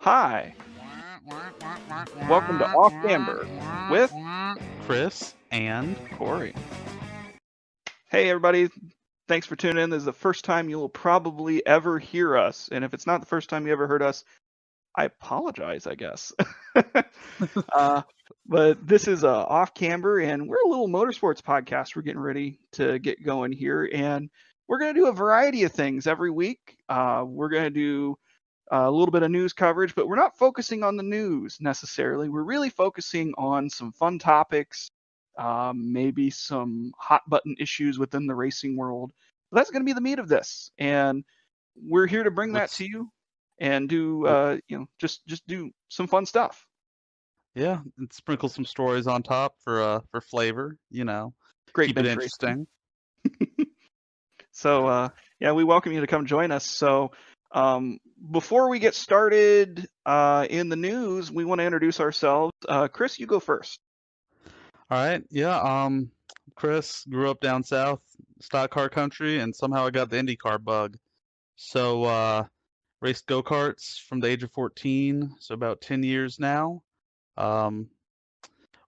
Hi, welcome to Off Camber with Chris and Corey. Hey everybody, thanks for tuning in. This is the first time you'll probably ever hear us, and if it's not the first time you ever heard us, I apologize, I guess. But this is Off Camber, and we're a little motorsports podcast. We're getting ready to get going here, and we're going to do a variety of things every week. We're going to do a little bit of news coverage, but we're not focusing on the news necessarily. We're really focusing on some fun topics, maybe some hot button issues within the racing world. But that's going to be the meat of this, and we're here to bring that to you and do just do some fun stuff. Yeah, and sprinkle some stories on top for flavor. Great Keep it bench interesting. So yeah, we welcome you to come join us. So before we get started in the news, we want to introduce ourselves. Chris, you go first. All right. Yeah. Chris grew up down south, stock car country, and somehow I got the IndyCar bug. So raced go-karts from the age of 14, so about 10 years now.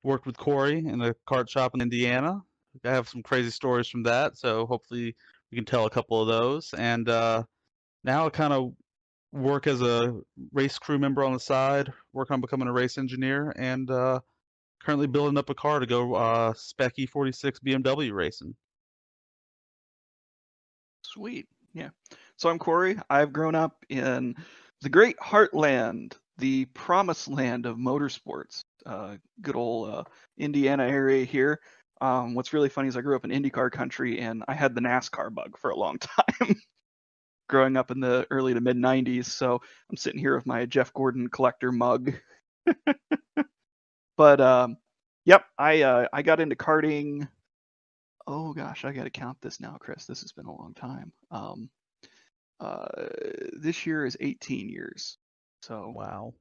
Worked with Corey in a kart shop in Indiana. I have some crazy stories from that, so hopefully we can tell a couple of those. And now I kind of work as a race crew member on the side, work on becoming a race engineer, and currently building up a car to go Spec E46 BMW racing. Sweet. Yeah. So I'm Corey. I've grown up in the great heartland, the promised land of motorsports. Good old Indiana area here. What's really funny is I grew up in IndyCar country, and I had the NASCAR bug for a long time. Growing up in the early to mid 90s, so I'm sitting here with my Jeff Gordon collector mug. But yep, I got into karting. Oh gosh, I got to count this now, Chris. This has been a long time. This year is 18 years. So Wow.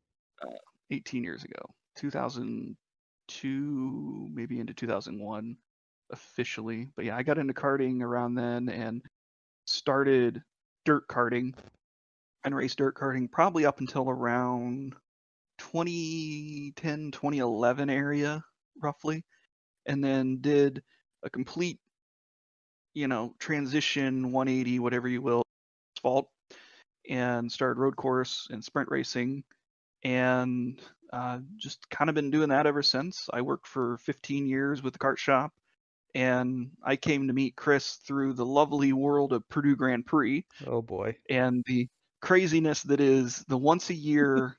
18 years ago, 2002, maybe into 2001 officially. But yeah, I got into karting around then and started dirt karting and raced dirt karting probably up until around 2010, 2011 area, roughly. And then did a complete, transition 180, whatever you will, asphalt, and started road course and sprint racing. And just kind of been doing that ever since. I worked for 15 years with the kart shop, and I came to meet Chris through the lovely world of Purdue Grand Prix. Oh boy. And the craziness that is the once a year,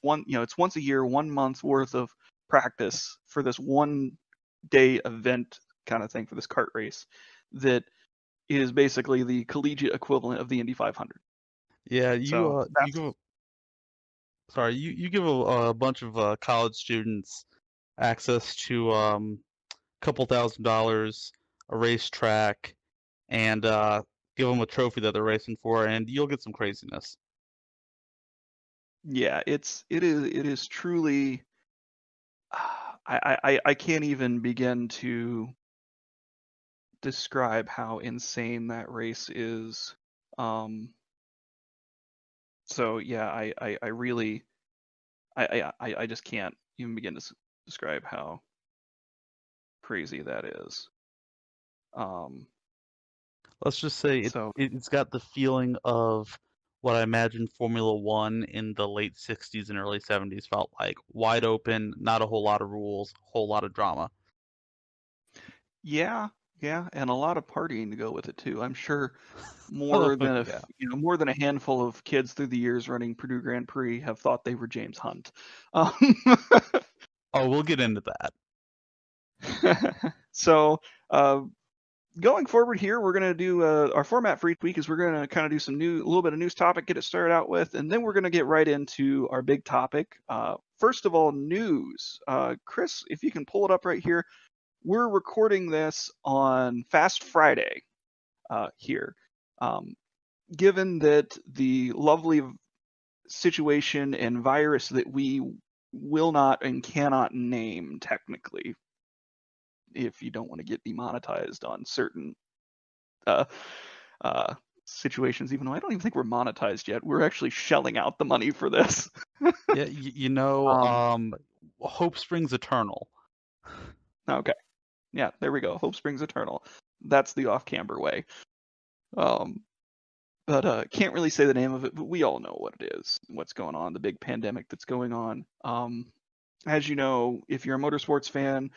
it's once a year, 1 month's worth of practice for this one day event kind of thing for this kart race that is basically the collegiate equivalent of the Indy 500. Yeah, So you give a bunch of college students access to couple $1,000s, a racetrack, and give them a trophy that they're racing for, and you'll get some craziness. yeah, it is truly. I can't even begin to describe how insane that race is. So yeah, I really I just can't even begin to describe how crazy that is. Let's just say it's got the feeling of what I imagine Formula One in the late 60s and early 70s felt like. Wide open, not a whole lot of rules, whole lot of drama. Yeah, and a lot of partying to go with it too. I'm sure more than more than a handful of kids through the years running Purdue Grand Prix have thought they were James Hunt. Oh, we'll get into that. So going forward here, we're going to do our format for each week is we're going to kind of do a little bit of news topic, get it started out with, and then we're going to get right into our big topic. First of all, news. Chris, if you can pull it up right here. We're recording this on Fast Friday here. Given that the lovely situation and virus that we will not and cannot name technically, if you don't want to get demonetized on certain situations, even though I don't even think we're monetized yet. We're actually shelling out the money for this. Yeah, Um, hope springs eternal. okay, yeah, there we go. Hope springs eternal. That's the off-camber way. Um, but can't really say the name of it, but we all know what it is, what's going on, the big pandemic that's going on. As you know, if you're a motorsports fan,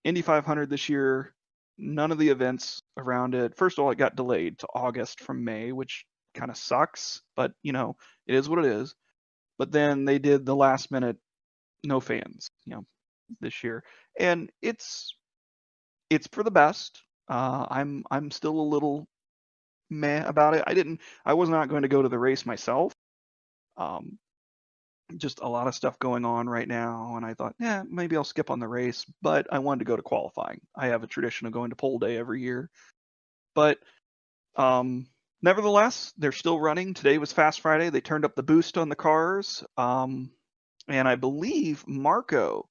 Indy 500 this year, none of the events around it. First of all, it got delayed to August from May, which kind of sucks, but it is what it is. But then they did the last minute no fans, this year, and it's for the best. I'm still a little meh about it. I was not going to go to the race myself. Um, just a lot of stuff going on right now, and I thought, yeah, maybe I'll skip on the race, but I wanted to go to qualifying. I have a tradition of going to pole day every year. But nevertheless, they're still running. Today was Fast Friday. They turned up the boost on the cars. And I believe Marco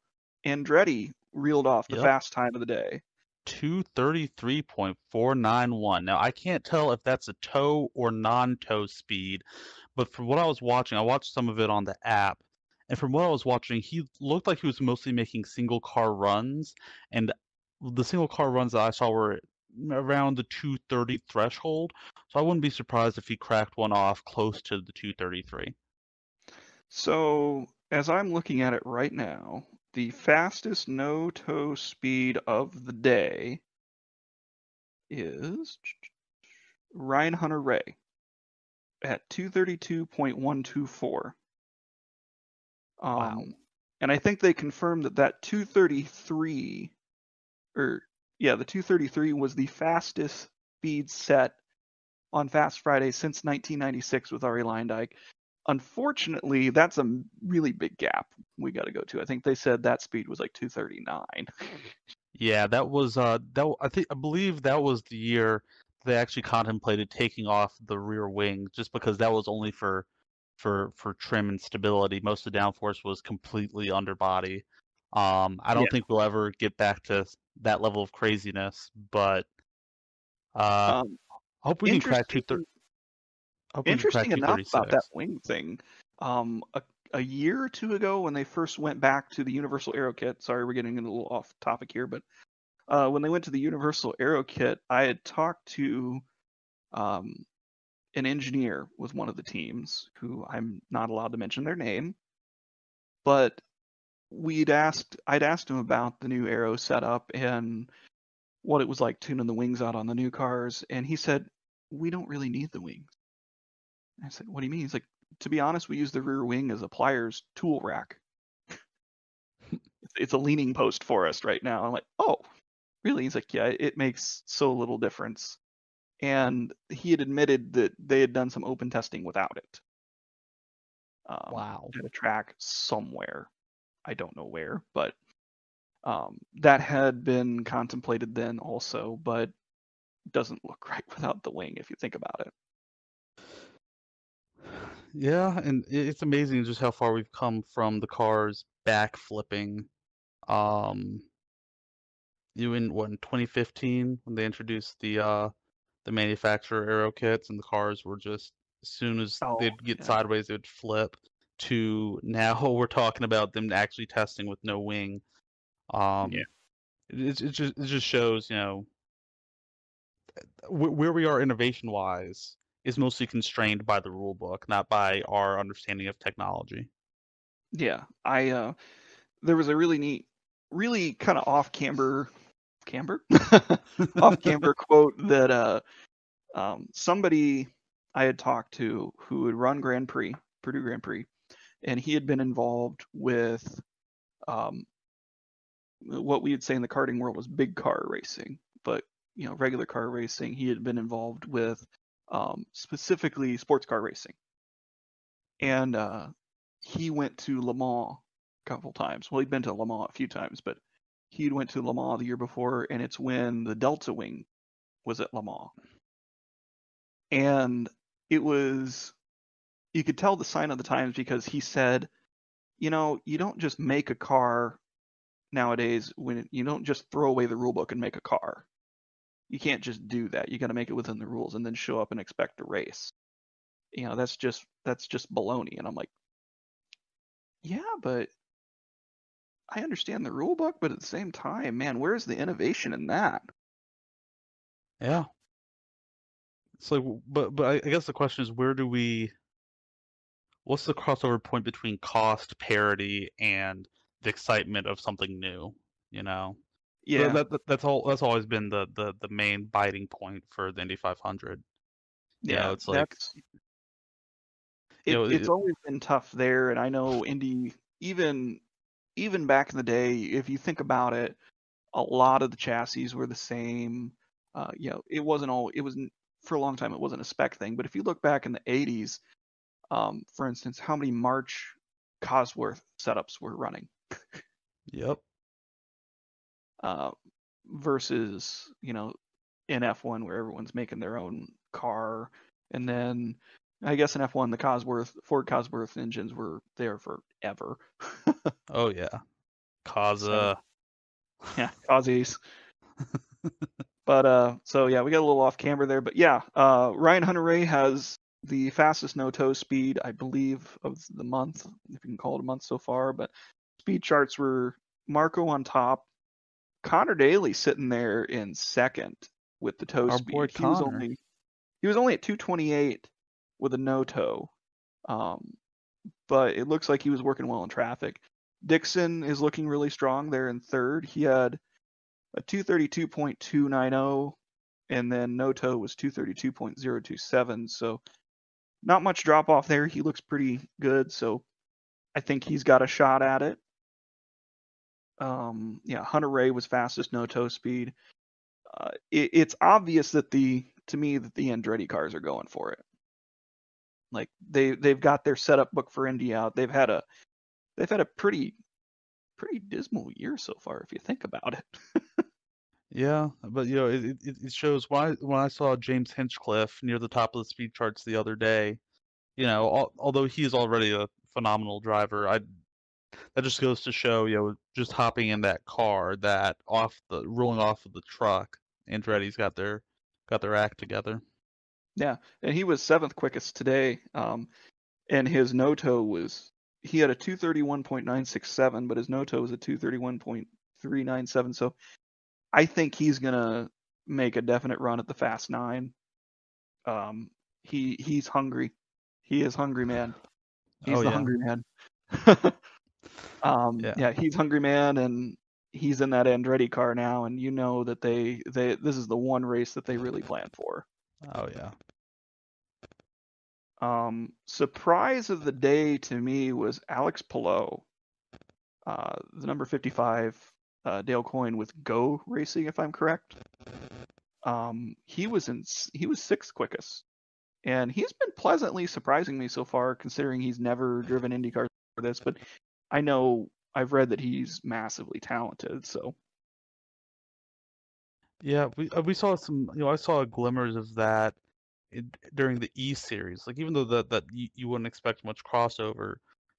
Andretti reeled off the Yep. fast time of the day. 233.491. Now, I can't tell if that's a tow or non-tow speed, but from what I was watching, I watched some of it on the app, and from what I was watching, he looked like he was mostly making single car runs, and the single car runs that I saw were around the 230 threshold, so I wouldn't be surprised if he cracked one off close to the 233. So as I'm looking at it right now, the fastest no-tow speed of the day is Ryan Hunter-Reay at 232.124. Wow. And I think they confirmed that 233, the 233 was the fastest speed set on Fast Friday since 1996 with Ari Leindyke. Unfortunately, that's a really big gap we got to go to. I think they said that speed was like 239. Yeah, that was I believe that was the year they actually contemplated taking off the rear wing just because that was only for trim and stability. Most of the downforce was completely underbody. I Yeah. don't think we'll ever get back to that level of craziness, but uh Um, hope we can crack interesting. hope we can crack Interesting enough about that 236. wing thing. A year or two ago, when they first went back to the Universal Aero Kit. Sorry, we're getting a little off topic here, but when they went to the Universal Aero Kit, I had talked to um, an engineer with one of the teams, who I'm not allowed to mention their name, but I'd asked him about the new aero setup and what it was like tuning the wings out on the new cars, and he said, we don't really need the wings. I said, what do you mean? He's like, to be honest, we use the rear wing as a pliers tool rack. It's a leaning post for us right now. I'm like, oh, really? He's like, yeah, it makes so little difference. And he had admitted that they had done some open testing without it. Wow. At a track somewhere. I don't know where, but that had been contemplated then also, but doesn't look right without the wing if you think about it. Yeah, and it's amazing just how far we've come from the cars back flipping. Um, in 2015 when they introduced the manufacturer aero kits and the cars were just as soon as Oh, they'd get yeah. sideways they'd flip to now we're talking about them actually testing with no wing. Yeah. It just shows, where we are innovation wise is mostly constrained by the rule book, not by our understanding of technology. Yeah. There was a really neat, really kind of camber off camber quote that somebody I had talked to who had run Purdue Grand Prix, and he had been involved with um, what we would say in the karting world was big car racing, but regular car racing. He had been involved with specifically sports car racing, and he went to Le Mans a couple times. Well, he'd been to Le Mans a few times, but he went to Le Mans the year before, and it's when the Delta Wing was at Le Mans, and it was you could tell the sign of the times because he said, you don't just make a car nowadays when you don't just throw away the rule book and make a car. You can't just do that. You got to make it within the rules and then show up and expect to race. That's just baloney. And I'm like, Yeah, but I understand the rule book, but at the same time, man, where's the innovation in that? Yeah. So, but I guess the question is, what's the crossover point between cost, parity, and the excitement of something new? You know, Yeah, that's always been the main biting point for the Indy 500. You know, yeah, it's like, that's you know, it's always been tough there, and I know Indy even back in the day, if you think about it, a lot of the chassis were the same. It wasn't all. It was for a long time. It wasn't a spec thing. But if you look back in the '80s, for instance, how many March Cosworth setups were running yep, uh, versus in F1 where everyone's making their own car, and then I guess in F1 the Ford Cosworth engines were there forever. oh yeah, So Kaza, yeah, Aussies. But so yeah, we got a little off camber there, but yeah, Ryan Hunter-Reay has the fastest no-toe speed, I believe, of the month, if you can call it a month so far. But speed charts were Marco on top, Connor Daly sitting there in second with the toe our boy speed. Connor. He was only at 228 with a no-toe, um, but it looks like he was working well in traffic. Dixon is looking really strong there in third. He had a 232.290, and then no-toe was 232.027. So not much drop off there. He looks pretty good, so I think he's got a shot at it. Yeah, Hunter-Reay was fastest no-toe speed. It's obvious that to me that the Andretti cars are going for it. Like they've got their setup book for Indy out. They've had a pretty dismal year so far if you think about it. Yeah, but you know, it shows why when I saw James Hinchcliffe near the top of the speed charts the other day, you know, although he is already a phenomenal driver, that just goes to show, you know, just hopping in that car, that rolling off of the truck, Andretti's got their act together. Yeah, and he was seventh quickest today. And his no-toe he had a 231.967, but his no-toe was a 231.397. So I think he's gonna make a definite run at the Fast Nine. He's hungry. He is hungry, man. Oh He's the yeah, hungry man. yeah, Yeah, he's hungry man, and he's in that Andretti car now, and you know that they this is the one race that they really plan for. oh yeah. Surprise of the day to me was Alex Palou, the number 55 Dale Coyne with Go Racing, if I'm correct. He was sixth quickest, and he's been pleasantly surprising me so far, considering he's never driven IndyCar for this. But I know I've read that he's massively talented, so Yeah, we saw some, you know, I saw glimmers of that during the E series. Like even though that you wouldn't expect much crossover,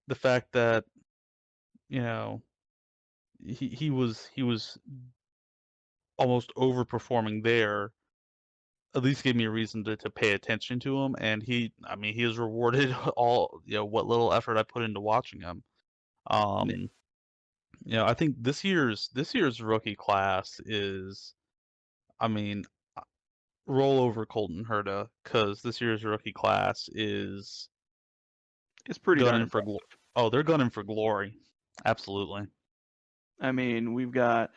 the fact that, you know, he was almost overperforming there at least gave me a reason to pay attention to him, and I mean, he has rewarded all, you know, what little effort I put into watching him. Um, you know, I think this year's rookie class is, I mean, roll over Colton Herta, because this year's rookie class is it's pretty darn gunning for impressive. they're gunning for glory. Absolutely. I mean, we've got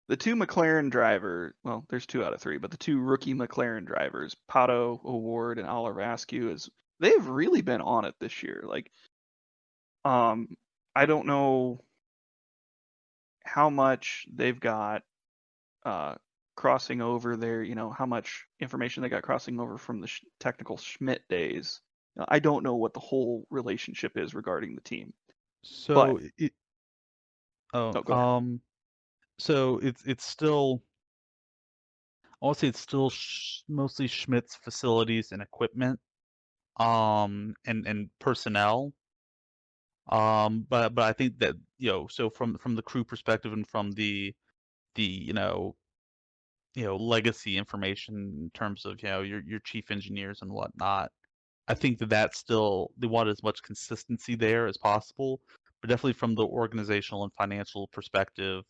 the two McLaren drivers. Well, there's two out of three, but the two rookie McLaren drivers, Pato O'Ward and Oliver Askew, they've really been on it this year. Like, um, I don't know how much they've got uh, crossing over there. You know, how much information they got crossing over from the technical Schmidt days. I don't know what the whole relationship is regarding the team, but So oh, no, go ahead. so it's still, I want to say it's still mostly Schmidt's facilities and equipment, and personnel. But I think that, you know, so from the crew perspective and from the you know, legacy information in terms of, you know, your chief engineers and whatnot, I think that that's still, they want as much consistency there as possible. but definitely from the organizational and financial perspective,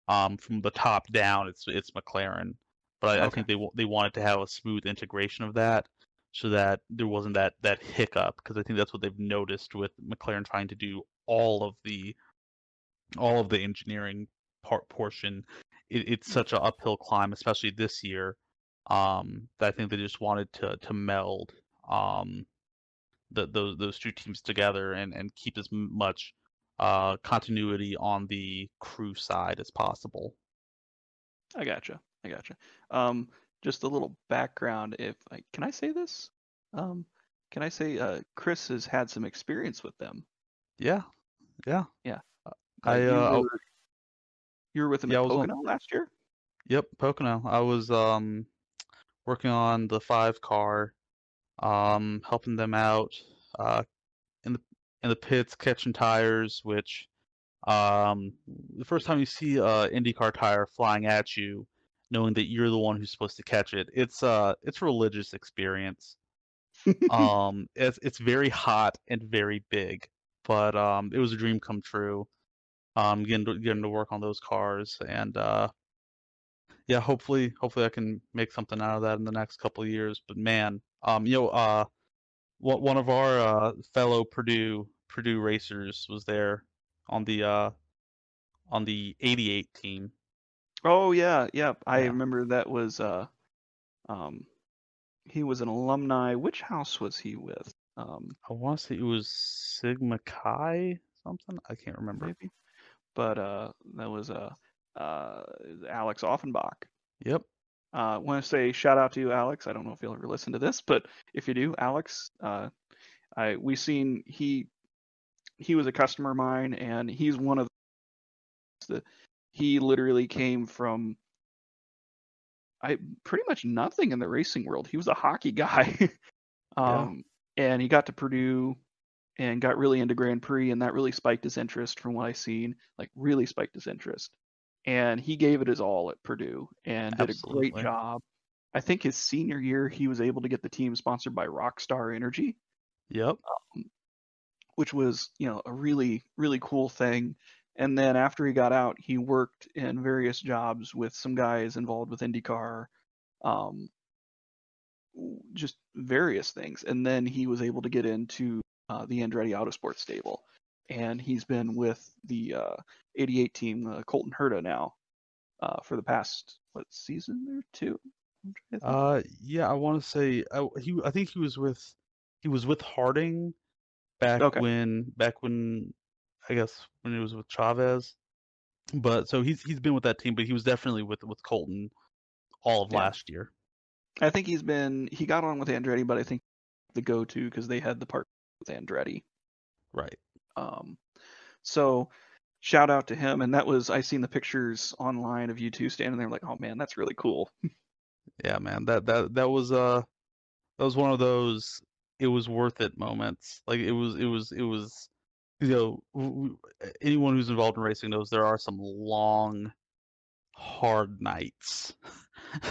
from the top down, it's McLaren. But I Okay. think they wanted to have a smooth integration of that, so that there wasn't that hiccup, because I think that's what they've noticed with McLaren trying to do all of the engineering portion. It's such an uphill climb, especially this year. That I think they just wanted to meld those two teams together and keep as much continuity on the crew side as possible. I gotcha. I gotcha. Um, just a little background. If I can I say this? Um, can I say Chris has had some experience with them? Yeah, yeah. Yeah. I You were with them yeah, at I was on. Pocono last year? Yep, Pocono. I was working on the 5 car, helping them out uh in the pits, catching tires, which the first time you see a IndyCar tire flying at you, knowing that you're the one who's supposed to catch it, it's a religious experience. It's very hot and very big, but it was a dream come true. Getting to work on those cars, and yeah, hopefully I can make something out of that in the next couple of years. But man, one of our fellow Purdue racers was there on the '88 team. Oh yeah, yeah. I Yeah, remember that was um he was an alumni. Which house was he with? I want to say it was Sigma Chi something. I can't remember. Maybe. But that was uh Alex Offenbach. Yep. Want to say shout out to you, Alex. I don't know if you'll ever listen to this, but if you do, Alex, we seen he was a customer of mine, and he's one of the he literally came from I pretty much nothing in the racing world. He was a hockey guy, Yeah. um, and he got to Purdue and got really into Grand Prix, and that really spiked his interest from what I seen. Like really spiked his interest, and he gave it his all at Purdue and did a great Absolutely. job. I think his senior year he was able to get the team sponsored by Rockstar Energy, Yep. um, which was a really cool thing. And then after he got out, he worked in various jobs with some guys involved with IndyCar, um, just various things. And then he was able to get into the Andretti Autosport stable, and he's been with the '88 team, Colton Herta now, for the past what season or two? I'm trying to think. Yeah, I want to say I think he was with Harding Okay, back when I guess when it was with Chavez. But so he's been with that team, but he was definitely with Colton all of yeah, last year. I think he got on with Andretti, but I think the go-to because they had the part with Andretti. Right. Um, so shout out to him, and that was I seen the pictures online of you two standing there like, oh man, that's really cool. Yeah, man. That was one of those it was worth it moments. Like it was anyone who's involved in racing knows there are some long, hard nights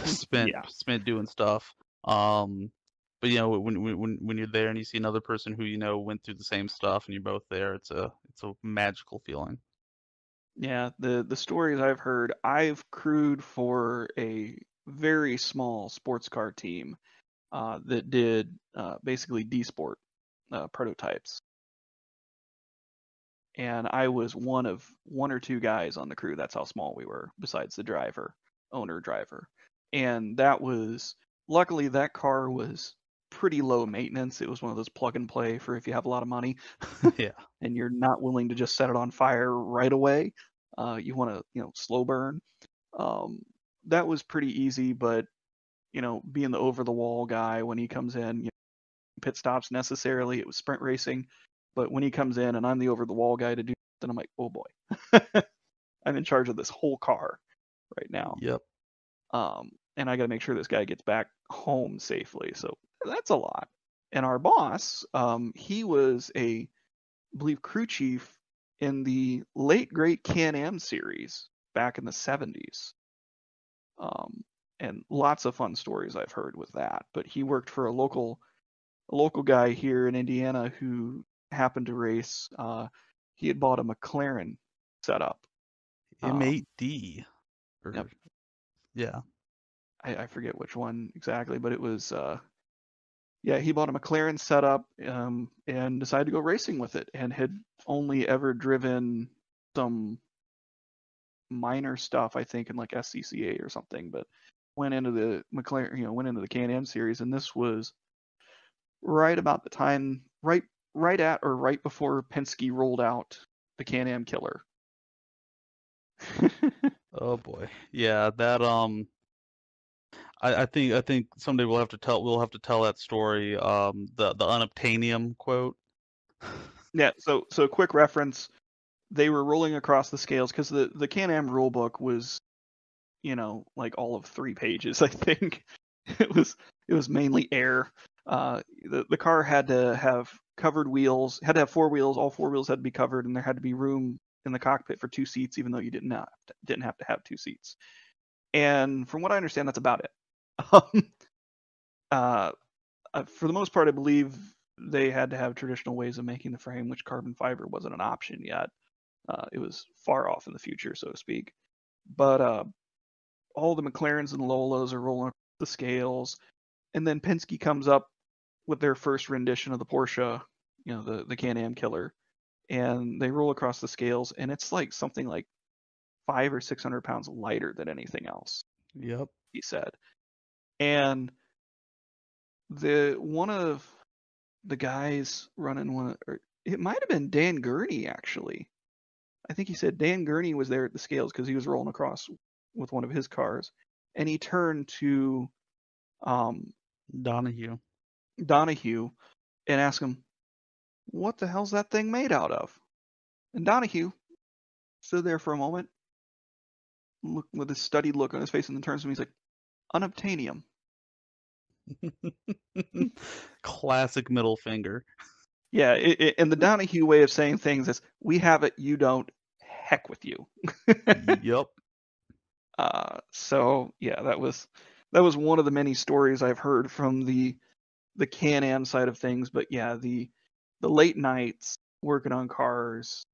spent Yeah, spent doing stuff. Um, but when you're there and you see another person who went through the same stuff and you're both there, it's a magical feeling. yeah. The stories I've heard, I've crewed for a very small sports car team that did basically D Sport prototypes, and I was one of one or two guys on the crew. That's how small we were, besides the owner driver. And that was luckily that car was pretty low maintenance. It was one of those plug and play for if you have a lot of money Yeah. and you're not willing to just set it on fire right away. You want to slow burn. Um, that was pretty easy, but being the over the wall guy when he comes in, pit stops necessarily. It was sprint racing, but when he comes in and I'm the over the wall guy to do, then I'm like, oh boy, I'm in charge of this whole car right now, Yep. and I got to make sure this guy gets back home safely. So that's a lot. And our boss, he was I believe, crew chief in the late great Can-Am series back in the '70s. Um, and lots of fun stories I've heard with that. But he worked for a local guy here in Indiana who happened to race. he had bought a McLaren setup. M8D. Yep. Yeah. I forget which one exactly, but it was he bought a McLaren setup and decided to go racing with it, and had only ever driven some minor stuff, I think, in like SCCA or something, but went into the McLaren, went into the Can-Am series, and this was right about the time, right at or right before Penske rolled out the Can-Am Killer. Oh boy. Yeah, that I think someday we'll have to tell that story, the unobtainium quote. Yeah, so quick reference, they were rolling across the scales because the Can-Am rule book was, like all of 3 pages, I think. It was mainly air. The car had to have covered wheels, had to have 4 wheels, all 4 wheels had to be covered, and there had to be room in the cockpit for 2 seats, even though you didn't have to have 2 seats. And from what I understand, that's about it. For the most part, I believe they had to have traditional ways of making the frame, which carbon fiber wasn't an option yet. It was far off in the future, so to speak. But all the McLarens and Lolas are rolling up the scales, and then Penske comes up with their first rendition of the Porsche, the Can-Am Killer, and they roll across the scales, and it's like something like 500 or 600 pounds lighter than anything else. Yep. He said, and one of the guys running one, or it might have been Dan Gurney actually. I think he said Dan Gurney was there at the scales because he was rolling across with one of his cars, and he turned to Donahue and asked him, "What the hell's that thing made out of?" And Donahue stood there for a moment, look with a studied look on his face, and then turns to me. He's like, "Unobtainium." Classic middle finger. Yeah, and the Donahue way of saying things is, "We have it, you don't. Heck with you." Yep. So yeah, that was one of the many stories I've heard from the Can-Am side of things. But yeah, the late nights working on cars.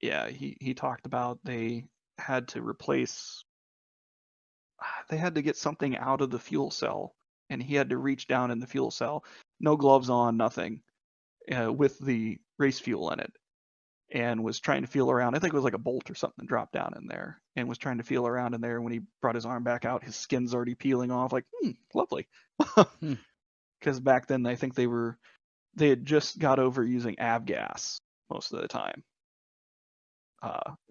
He talked about they had to get something out of the fuel cell, and he had to reach down in the fuel cell, no gloves on, nothing, with the race fuel in it, and was trying to feel around. I think it was like a bolt or something dropped down in there, and was trying to feel around in there. When he brought his arm back out, his skin's already peeling off. Like, lovely. Because back then, I think they had just got over using avgas most of the time.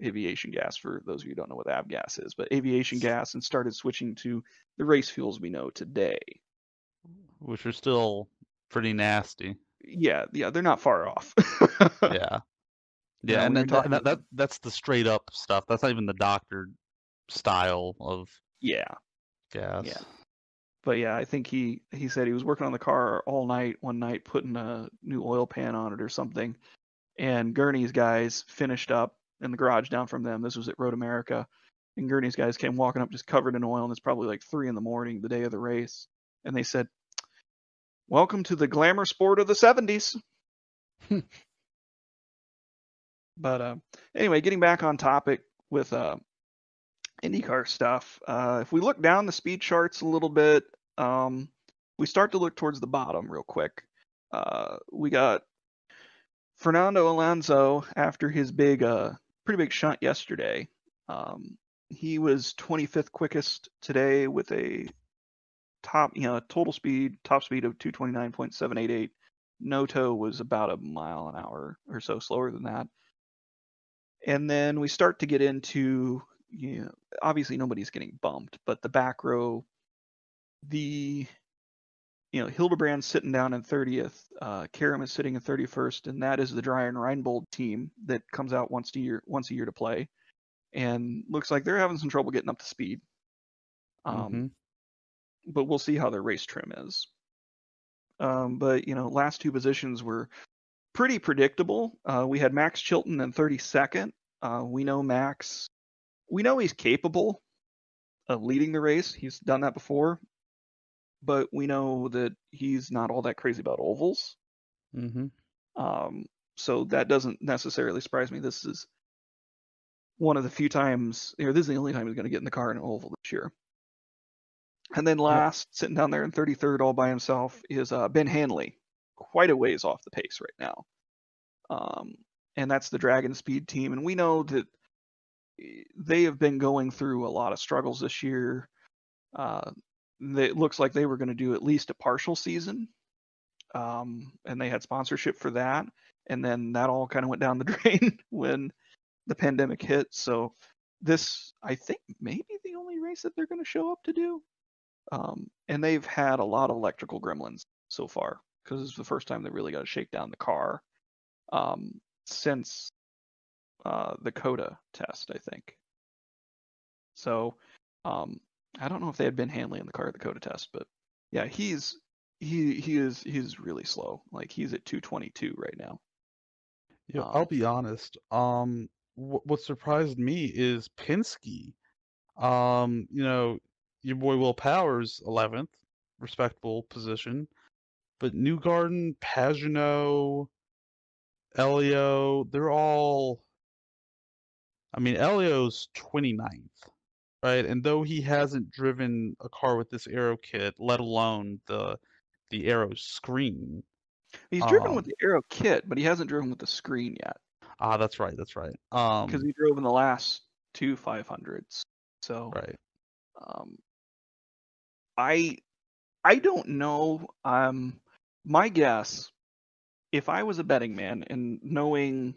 Aviation gas, for those of you who don't know what avgas is, but aviation gas, and started switching to the race fuels we know today, which are still pretty nasty. Yeah, they're not far off. Yeah. And that's the straight up stuff. That's not even the doctored style of gas. Yeah. But yeah, I think he said he was working on the car all night one night, putting a new oil pan on it or something, and Gurney's guys finished up in the garage down from them. This was at Road America, and Gurney's guys came walking up just covered in oil, and it's probably like 3 a.m, the day of the race, and they said, "Welcome to the glamour sport of the 70s." But anyway, getting back on topic with IndyCar stuff, if we look down the speed charts a little bit, we start to look towards the bottom real quick. We got Fernando Alonso after his pretty big shunt yesterday. He was 25th quickest today with a top speed of 229.788. Noto was about a mile an hour or so slower than that. And then we start to get into, obviously nobody's getting bumped, but the back row, Hildebrand's sitting down in 30th, Karam is sitting in 31st, and that is the Dreyer and Reinbold team that comes out once a year to play, and looks like they're having some trouble getting up to speed. But we'll see how their race trim is. But last 2 positions were pretty predictable. We had Max Chilton in 32nd. We know he's capable of leading the race. He's done that before, but we know that he's not all that crazy about ovals. So that doesn't necessarily surprise me. This is one of the few times, or this is the only time he's going to get in the car in an oval this year. And then Yep. last, sitting down there in 33rd all by himself, is Ben Hanley, quite a ways off the pace right now. And that's the Dragon Speed team. And we know that they have been going through a lot of struggles this year. It looks like they were going to do at least a partial season, and they had sponsorship for that. And then that all kind of went down the drain when the pandemic hit. So this, I think, may be the only race that they're going to show up to do. And they've had a lot of electrical gremlins so far because it's the first time they really got to shake down the car since the COTA test, I think. So I don't know if they had been Hanley in the car at the COTA test, but yeah, he's really slow. Like he's at 222 right now. Yeah, I'll be honest. What surprised me is Penske. You know, your boy Will Powers, 11th, respectable position, but Newgarden, Pagenaud, Elio, they're all. I mean, Elio's 29th, right? And though he hasn't driven a car with this aero kit, let alone the aero screen. He's driven with the aero kit, but he hasn't driven with the screen yet. That's right. That's right. Because he drove in the last two 500s. So right. I don't know. My guess, if I was a betting man and knowing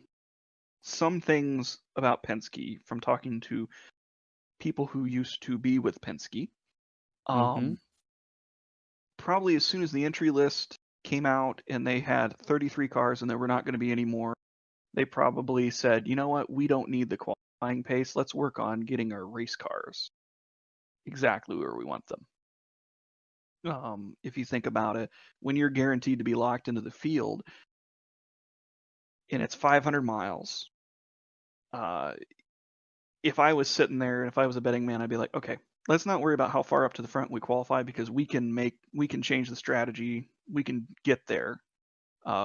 some things about Penske from talking to people who used to be with Penske, probably as soon as the entry list came out and they had 33 cars and there were not going to be any more, they probably said, you know what, we don't need the qualifying pace. Let's work on getting our race cars exactly where we want them. If you think about it, when you're guaranteed to be locked into the field and it's 500 miles, if I was sitting there and if I was a betting man, I'd be like, okay, let's not worry about how far up to the front we qualify because we can change the strategy. We can get there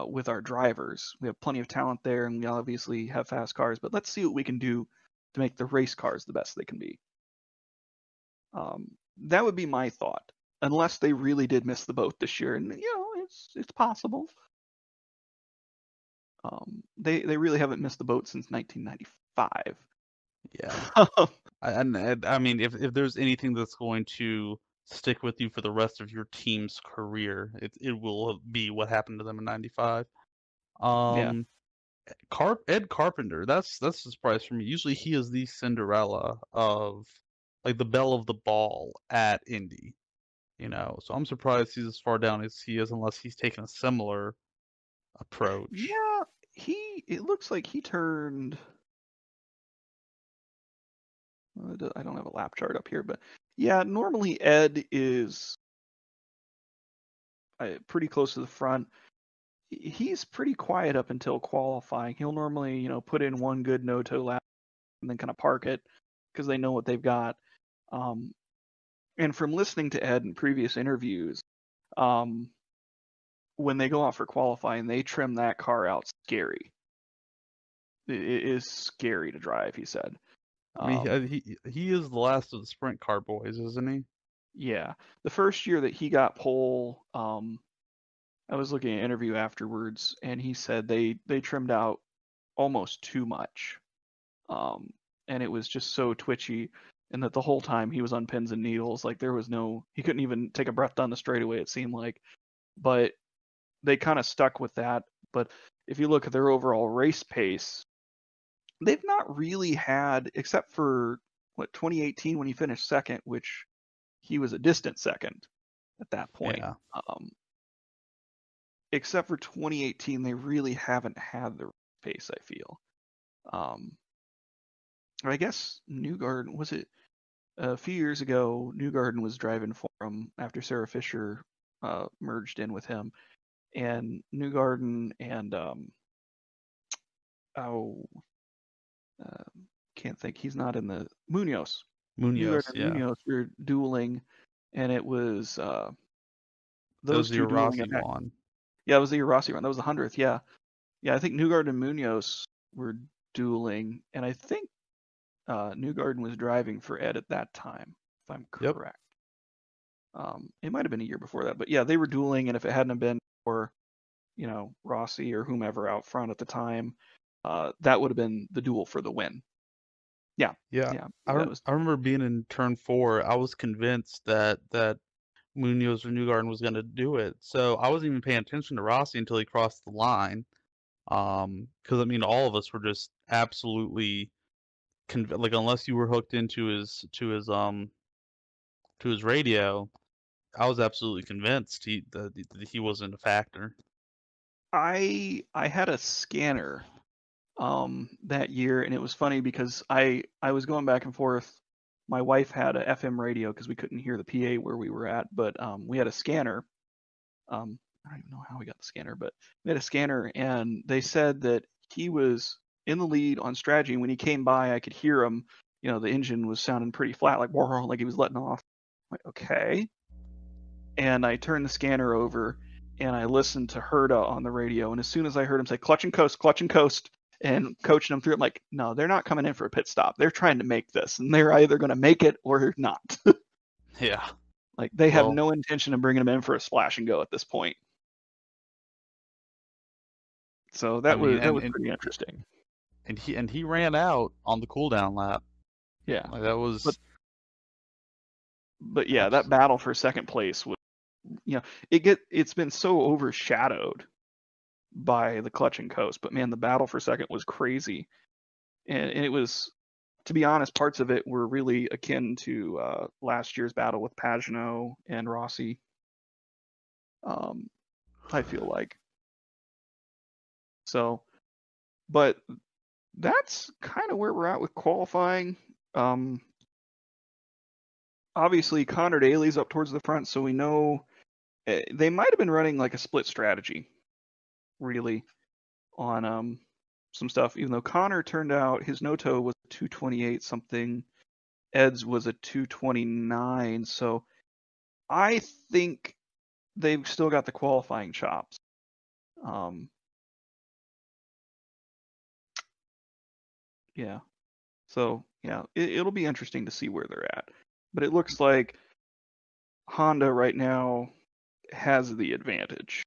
with our drivers. We have plenty of talent there, and we obviously have fast cars. But let's see what we can do to make the race cars the best they can be. That would be my thought, unless they really did miss the boat this year, and it's possible. They really haven't missed the boat since 1995. Yeah. And I mean, if there's anything that's going to stick with you for the rest of your team's career, it will be what happened to them in '95. Yeah. Ed Carpenter, that's a surprise for me. Usually he is the Cinderella of like the belle of the ball at Indy, So I'm surprised he's as far down as he is, unless he's taken a similar approach. Yeah, it looks like he turned. I don't have a lap chart up here, but yeah, normally Ed is pretty close to the front. He's pretty quiet up until qualifying. He'll normally, put in one good no-toe lap and then kind of park it because they know what they've got. And from listening to Ed in previous interviews, when they go out for qualifying, they trim that car out scary. It is scary to drive, he said. I mean, he is the last of the sprint car boys, isn't he? Yeah. The first year that he got pole, I was looking at an interview afterwards, and he said they trimmed out almost too much. And it was just so twitchy, and that the whole time he was on pins and needles. Like he couldn't even take a breath down the straightaway, it seemed like. But they kind of stuck with that. But if you look at their overall race pace, they've not really had, except for 2018 when he finished second, which he was a distant second at that point. Yeah. Except for 2018, they really haven't had the pace, I feel. I guess Newgarden, was it a few years ago, Newgarden was driving for him after Sarah Fisher merged in with him. And Newgarden and can't think. He's not in the Munoz. Munoz, yeah. Munoz were dueling, and it was those two dueling. Rossi won. Yeah, it was the Rossi run. That was the 100th. Yeah, Yeah, I think Newgarden and Munoz were dueling, and I think Newgarden was driving for Ed at that time, if I'm Yep. correct. It might have been a year before that, but yeah, they were dueling, and if it hadn't have been for, Rossi or whomever out front at the time, that would have been the duel for the win. Yeah, Yeah. yeah, I that was. I remember being in turn 4. I was convinced that Munoz or Newgarden was going to do it. So I wasn't even paying attention to Rossi until he crossed the line. Because I mean, all of us were just absolutely like, unless you were hooked into his radio, I was absolutely convinced that he wasn't a factor. I had a scanner that year, and it was funny because I was going back and forth. My wife had a FM radio because we couldn't hear the PA where we were at, but we had a scanner. I don't even know how we got the scanner, but we had a scanner, and they said that he was in the lead on strategy. And when he came by, I could hear him. The engine was sounding pretty flat, like he was letting off. I'm like, okay. And I turned the scanner over, and I listened to Herta on the radio. And as soon as I heard him say clutch and coast, and coaching them through, I'm like, no, they're not coming in for a pit stop. They're trying to make this, and they're either going to make it or not. Yeah. Like, they have Well, no intention of bringing them in for a splash and go at this point. So I that mean, was pretty interesting. and he ran out on the cooldown lap. Yeah, Like, that was but yeah, that abs- battle for second place was, it's been so overshadowed by the clutch and coast. But man, the battle for second was crazy, and it was, to be honest, parts of it were really akin to last year's battle with Pagenaud and Rossi. I feel like. So, but that's kind of where we're at with qualifying. Obviously, Connor Daly's up towards the front, so we know they might have been running like a split strategy, really, on some stuff. Even though Connor turned out his no-toe was 228 something, Ed's was a 229. So I think they've still got the qualifying chops. Yeah. So yeah, it'll be interesting to see where they're at. But it looks like Honda right now has the advantage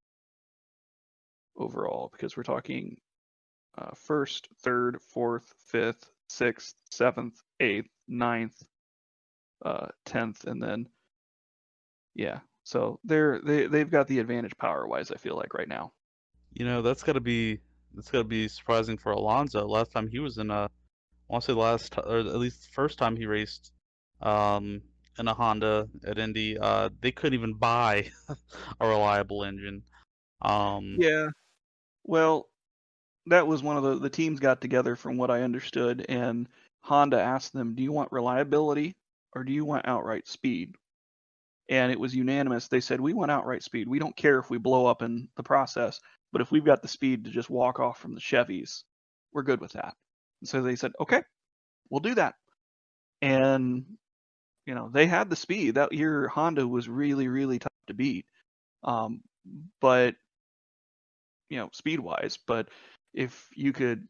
overall, because we're talking first, third, fourth, fifth, sixth, seventh, eighth, ninth, 10th, and then yeah. So they've got the advantage power wise, I feel like, right now. that's gotta be surprising for Alonso. Last time he was in a, I want to say or at least the first time he raced in a Honda at Indy, they couldn't even buy a reliable engine. Yeah. Well, that was one of the teams got together, from what I understood, and Honda asked them, do you want reliability or do you want outright speed? And it was unanimous. They said, we want outright speed. We don't care if we blow up in the process, but if we've got the speed to just walk off from the Chevys, we're good with that. And so they said, okay, we'll do that. And they had the speed. That year Honda was really, really tough to beat. But speed wise, but if you could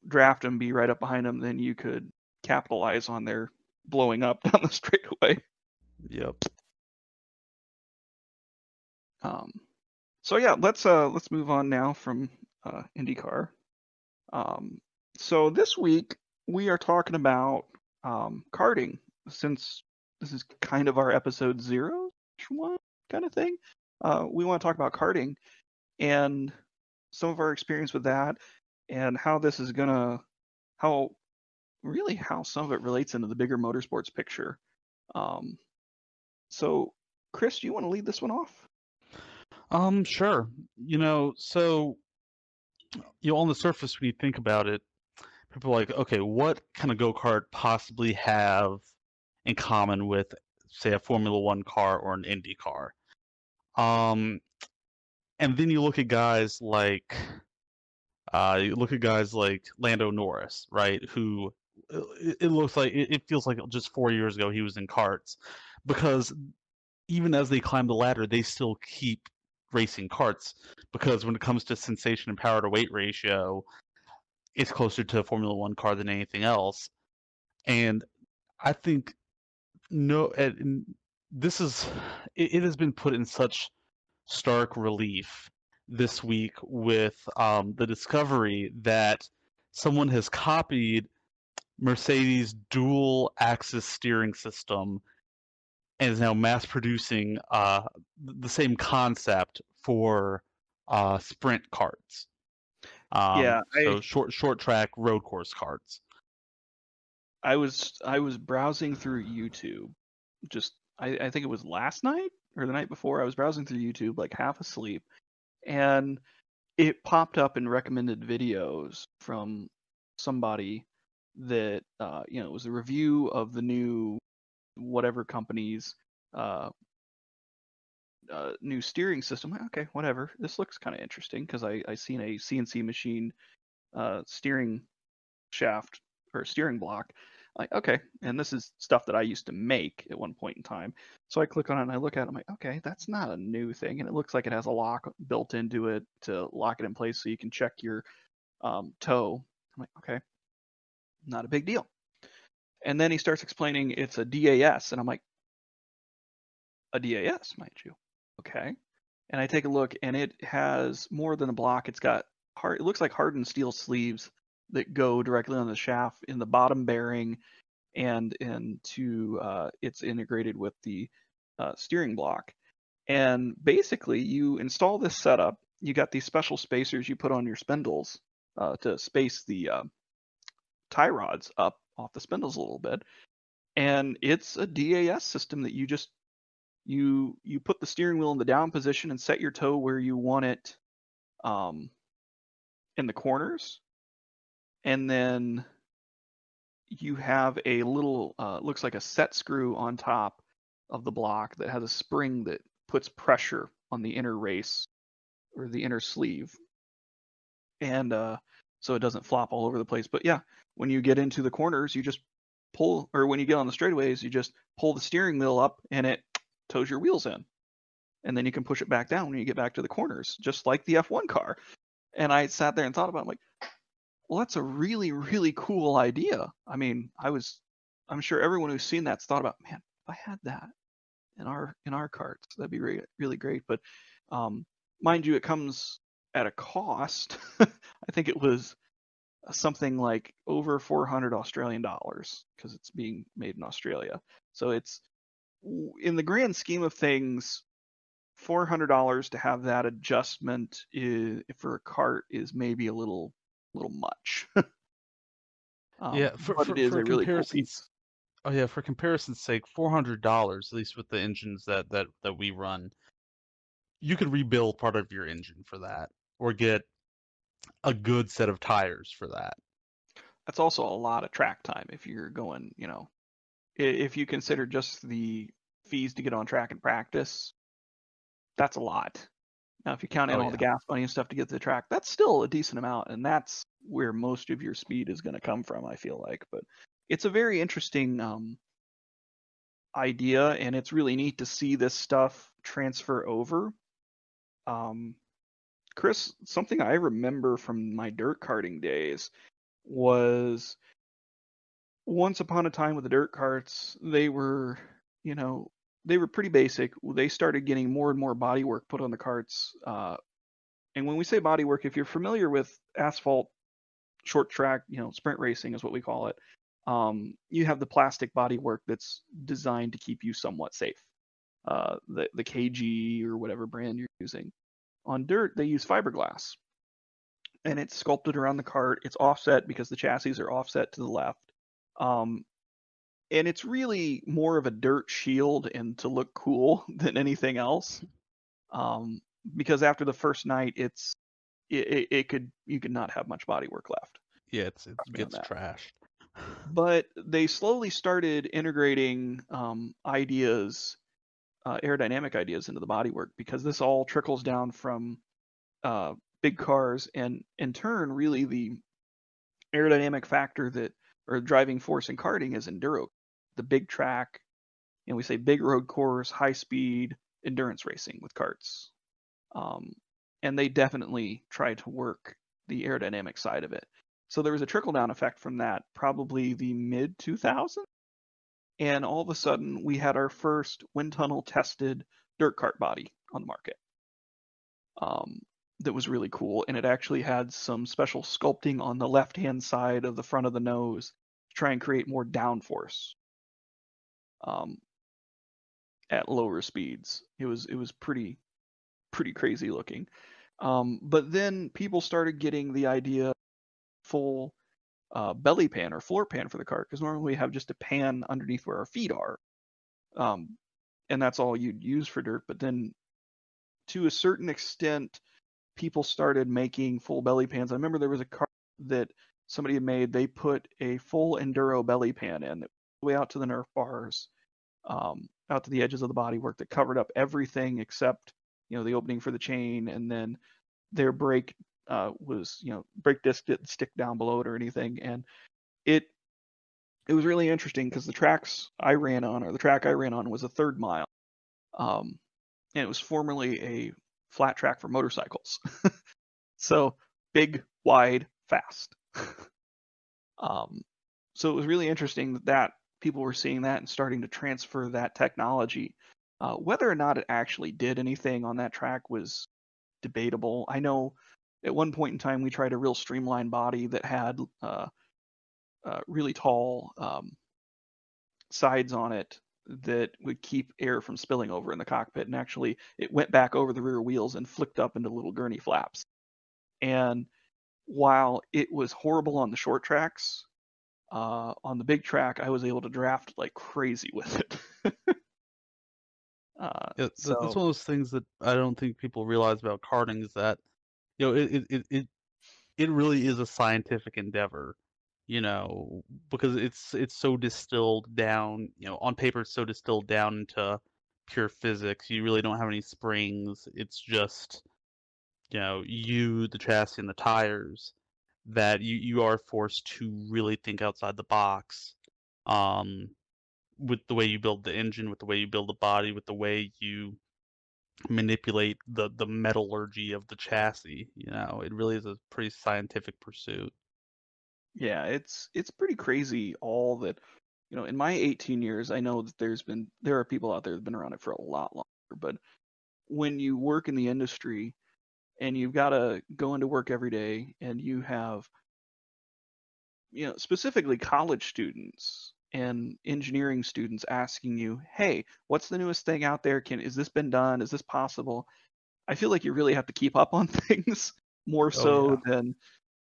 draft them, be right up behind them, then you could capitalize on their blowing up down the straightaway. Yep. So yeah, let's move on now from IndyCar. So this week we are talking about karting, since this is kind of our episode 0-1 kind of thing. We want to talk about karting and some of our experience with that, and how this is how some of it relates into the bigger motorsports picture. So Chris, do you want to lead this one off? Sure. So on the surface, when you think about it, people are like, okay, what can a go-kart possibly have in common with, say, a Formula One car or an Indy car? And then you look at guys like Lando Norris, right? Who it looks like it feels like just 4 years ago he was in karts, because even as they climb the ladder, they still keep racing karts, because when it comes to sensation and power to weight ratio, it's closer to a Formula One car than anything else. And I think no, this is it has been put in such stark relief this week with the discovery that someone has copied Mercedes' dual axis steering system and is now mass producing the same concept for sprint karts. Yeah, So short track road course karts. I was browsing through YouTube. Just I think it was last night or the night before. I was browsing through YouTube like half asleep, and it popped up in recommended videos from somebody that it was a review of the new whatever company's uh, new steering system. Okay, whatever. This looks kind of interesting because I seen a CNC machine steering shaft or steering block. Like, okay, and this is stuff that I used to make at one point in time. So I click on it and I look at it. I'm like, okay, that's not a new thing, and it looks like it has a lock built into it to lock it in place so you can check your toe. I'm like, okay, not a big deal. And then he starts explaining it's a DAS, and I'm like, a DAS, mind you. Okay. And I take a look, and it has more than a block. It's got it looks like hardened steel sleeves that go directly on the shaft in the bottom bearing, and into it's integrated with the steering block. And basically, you install this setup. You got these special spacers you put on your spindles to space the tie rods up off the spindles a little bit. And it's a DAS system that you just you put the steering wheel in the down position and set your toe where you want it in the corners, and then you have a little looks like a set screw on top of the block that has a spring that puts pressure on the inner race or the inner sleeve, and so it doesn't flop all over the place. But yeah, when you get into the corners, you just pull, or when you get on the straightaways, you just pull the steering wheel up and it tows your wheels in, and then you can push it back down when you get back to the corners, just like the F1 car. And I sat there and thought about it, I'm like, well, that's a really, really cool idea. I mean, I'm sure everyone who's seen that's thought about, man, if I had that in our carts, that'd be really, really great. But mind you, it comes at a cost. I think it was something like over 400 Australian dollars because it's being made in Australia. So it's, in the grand scheme of things, $400 to have that adjustment for a cart is maybe a little much. Yeah, but it is a really cool piece. Oh yeah, for comparison's sake, $400, at least with the engines that we run, you could rebuild part of your engine for that, or get a good set of tires for that. That's also a lot of track time if you're going, if you consider just the fees to get on track and practice, that's a lot. Now, if you count in all the gas money and stuff to get to the track, that's still a decent amount, and that's where most of your speed is going to come from, I feel like. But it's a very interesting idea, and it's really neat to see this stuff transfer over. Chris, something I remember from my dirt karting days was once upon a time with the dirt carts, they were pretty basic. They started getting more and more bodywork put on the carts. And when we say bodywork, if you're familiar with asphalt short track, sprint racing is what we call it. You have the plastic bodywork that's designed to keep you somewhat safe. The KG or whatever brand you're using. On dirt, they use fiberglass, and it's sculpted around the cart. It's offset because the chassis are offset to the left. And it's really more of a dirt shield and to look cool than anything else. Because after the first night, you could not have much bodywork left. Yeah, it gets trashed. But they slowly started integrating ideas, aerodynamic ideas into the bodywork, because this all trickles down from big cars, and in turn, really the aerodynamic factor or driving force in karting is enduro, the big track, we say big road course, high speed endurance racing with karts. And they definitely tried to work the aerodynamic side of it. So there was a trickle down effect from that, probably the mid 2000s, and all of a sudden we had our first wind tunnel tested dirt kart body on the market. That was really cool, and it actually had some special sculpting on the left hand side of the front of the nose to try and create more downforce um, at lower speeds. It was pretty crazy looking. But then people started getting the idea full belly pan or floor pan for the cart, because normally we have just a pan underneath where our feet are, and that's all you'd use for dirt. But then to a certain extent, people started making full belly pans. I remember there was a cart that somebody had made. They put a full enduro belly pan in, way out to the Nerf bars, out to the edges of the bodywork, that covered up everything except the opening for the chain, and then their brake was brake disc didn't stick down below it or anything. And it was really interesting because the track I ran on was a 3rd mile, and it was formerly a flat track for motorcycles. So big, wide, fast. So it was really interesting that people were seeing that and starting to transfer that technology. Whether or not it actually did anything on that track was debatable. I know at one point in time we tried a real streamlined body that had really tall sides on it that would keep air from spilling over in the cockpit, and actually it went back over the rear wheels and flicked up into little gurney flaps. And while it was horrible on the short tracks, on the big track I was able to draft like crazy with it. Yeah, that's one of those things that I don't think people realize about karting is that it really is a scientific endeavor, because it's so distilled down, on paper it's so distilled down into pure physics. You really don't have any springs. It's just, the chassis and the tires, that you are forced to really think outside the box, with the way you build the engine, with the way you build the body, with the way you manipulate the metallurgy of the chassis. It really is a pretty scientific pursuit. Yeah, it's pretty crazy all that, in my 18 years, I know that there are people out there that have been around it for a lot longer, but when you work in the industry and you've got to go into work every day, and you have, specifically college students and engineering students asking you, "Hey, what's the newest thing out there? Is this been done? Is this possible?" I feel like you really have to keep up on things more Oh yeah. so than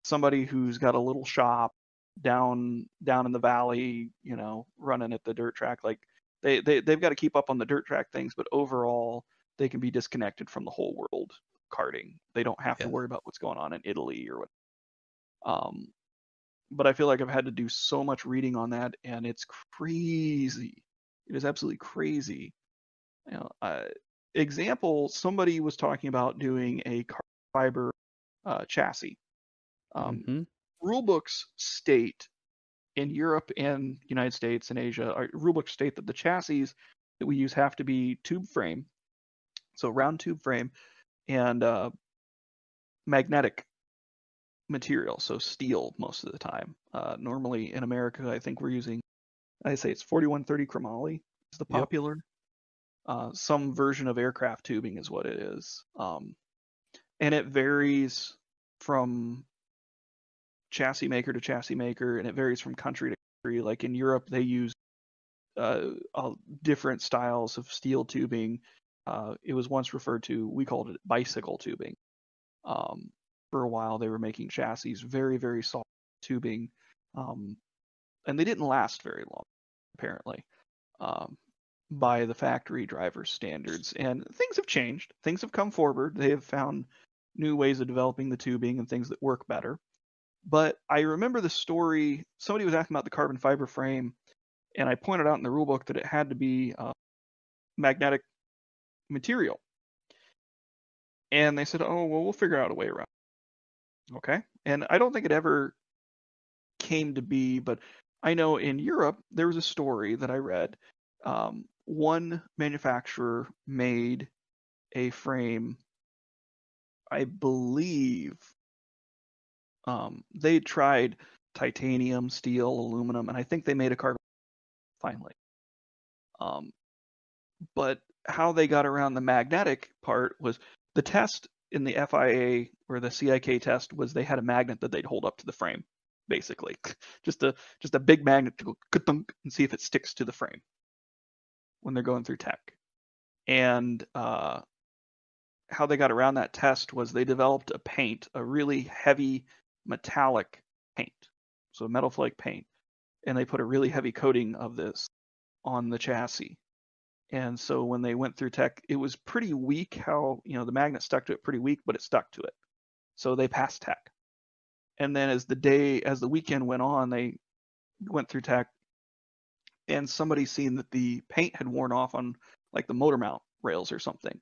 somebody who's got a little shop down in the valley, running at the dirt track. Like they've got to keep up on the dirt track things, but overall they can be disconnected from the whole world karting. They don't have to Yeah. worry about what's going on in Italy or what. But I feel like I've had to do so much reading on that, and it's crazy. It is absolutely crazy. Example, somebody was talking about doing a carbon fiber chassis. Mm-hmm. Rule books state in Europe and United States and Asia, rule books state that the chassis that we use have to be tube frame, so round tube frame, and magnetic material, so steel most of the time. Normally in America, I think we're using, I say it's 4130 chromoly is the Yep. popular. Some version of aircraft tubing is what it is. And it varies from chassis maker to chassis maker, and it varies from country to country. Like in Europe, they use different styles of steel tubing. It was once referred to, we called it bicycle tubing. For a while, they were making chassis very, very soft tubing, and they didn't last very long, apparently, by the factory driver standards. And things have changed. Things have come forward. They have found new ways of developing the tubing and things that work better. But I remember the story, somebody was asking about the carbon fiber frame, and I pointed out in the rulebook that it had to be magnetic material. And they said, "Oh, well, we'll figure out a way around." Okay. And I don't think it ever came to be, but I know in Europe, there was a story that I read. One manufacturer made a frame I believe they tried titanium, steel, aluminum, and I think they made a carbon finally. Um, but how they got around the magnetic part was the test in the FIA or the CIK test was they had a magnet that they'd hold up to the frame, basically, just a big magnet to go ka-dunk and see if it sticks to the frame when they're going through tech. And how they got around that test was they developed a paint, a really heavy metallic paint, so metal flake paint, and they put a really heavy coating of this on the chassis. And so when they went through tech, it was pretty weak how, the magnet stuck to it pretty weak, but it stuck to it. So they passed tech. And then as the weekend went on, they went through tech and somebody seen that the paint had worn off on like the motor mount rails or something.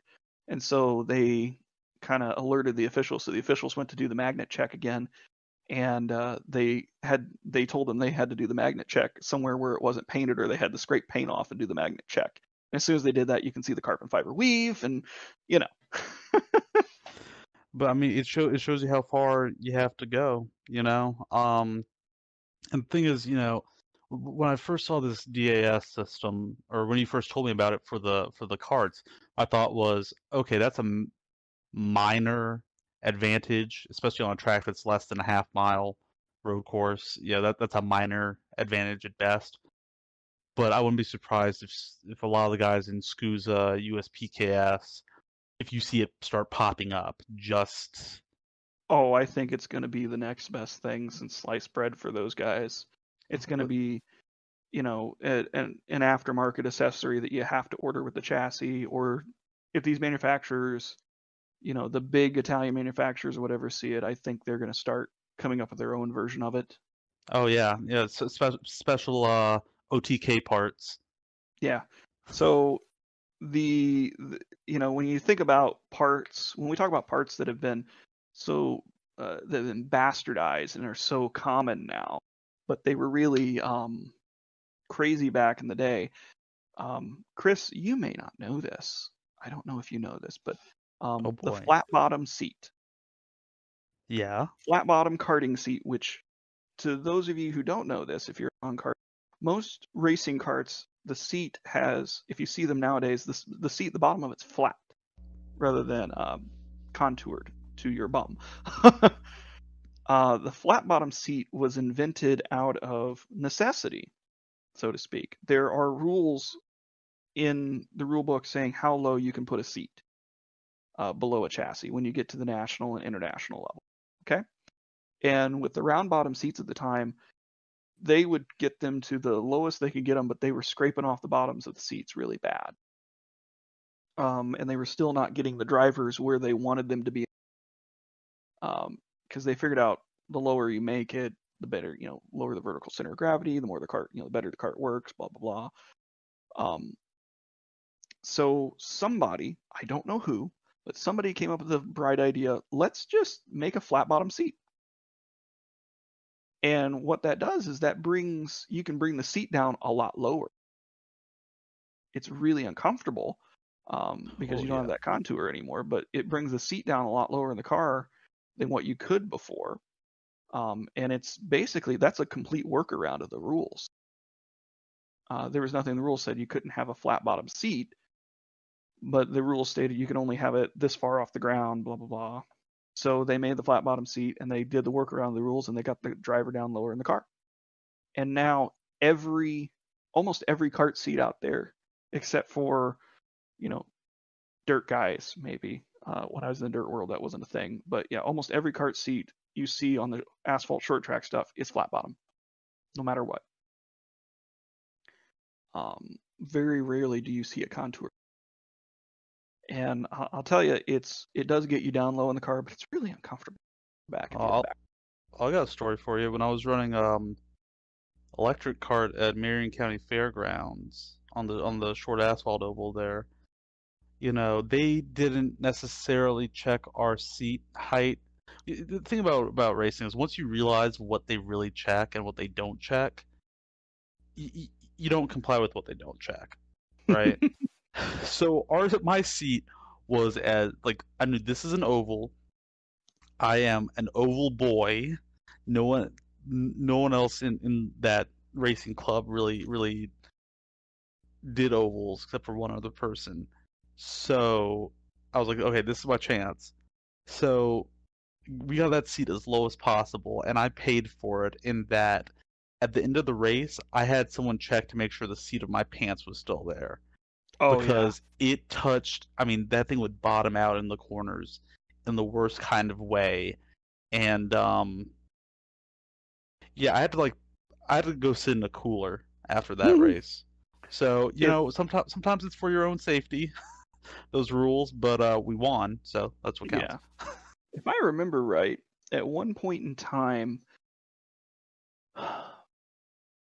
And so they kind of alerted the officials. So the officials went to do the magnet check again. And they told them they had to do the magnet check somewhere where it wasn't painted, or they had to scrape paint off and do the magnet check. And as soon as they did that, you can see the carbon fiber weave, and But I mean, it shows you how far you have to go, you know. And the thing is, when I first saw this DAS system, or when you first told me about it for the karts, I thought was, okay, that's a minor advantage, especially on a track that's less than a half-mile road course. Yeah, that's a minor advantage at best. But I wouldn't be surprised if a lot of the guys in SCUSA, USPKS, if you see it start popping up, just I think it's going to be the next best thing since sliced bread for those guys. It's going to be, an aftermarket accessory that you have to order with the chassis, or if these manufacturers, the big Italian manufacturers or whatever see it, I think they're going to start coming up with their own version of it. oh yeah, it's special OTK parts. Yeah. So when you think about parts, when we talk about parts that have been that have been bastardized and are so common now, but they were really crazy back in the day. Chris, you may not know this. I don't know if you know this, but Oh the boy. flat bottom seat, Yeah. flat bottom karting seat, which to those of you who don't know this, if you're on kart, most racing karts, the seat has, if you see them nowadays, the seat, the bottom of it's flat rather than contoured to your bum. The flat bottom seat was invented out of necessity, so to speak. There are rules in the rule book saying how low you can put a seat below a chassis when you get to the national and international level. Okay? And with the round bottom seats at the time, they would get them to the lowest they could get them, but they were scraping off the bottoms of the seats really bad. And they were still not getting the drivers where they wanted them to be, because they figured out the lower you make it, the better, lower the vertical center of gravity, the more the cart, the better the cart works, blah, blah, blah. So somebody, I don't know who, but somebody came up with the bright idea, let's just make a flat bottom seat. And what that does is you can bring the seat down a lot lower. It's really uncomfortable because you don't have that contour anymore, but it brings the seat down a lot lower in the car than what you could before. And it's basically, that's a complete workaround of the rules. There was nothing in the rules said you couldn't have a flat bottom seat, but the rules stated you could only have it this far off the ground, blah, blah, blah. So they made the flat bottom seat and they did the workaround of the rules, and they got the driver down lower in the car. And now almost every kart seat out there, except for, dirt guys, maybe. When I was in the dirt world, that wasn't a thing. But yeah, almost every kart seat you see on the asphalt short track stuff is flat bottom, no matter what. Very rarely do you see a contour. And I'll tell you, it does get you down low in the car, but it's really uncomfortable back. I got a story for you. When I was running electric kart at Marion County Fairgrounds on the short asphalt oval there, they didn't necessarily check our seat height. The thing about racing is once you realize what they really check and what they don't check, you don't comply with what they don't check, right? So my seat was I knew this is an oval. I am an oval boy. No one else in that racing club really did ovals except for one other person. So I was like, okay, this is my chance. So we got that seat as low as possible, and I paid for it in that at the end of the race, I had someone check to make sure the seat of my pants was still there Oh yeah. because it touched, I mean, that thing would bottom out in the corners in the worst kind of way. And yeah, I had to go sit in a cooler after that race. So, If sometimes it's for your own safety, those rules, but we won, so that's what counts. yeah, if I remember right, at one point in time,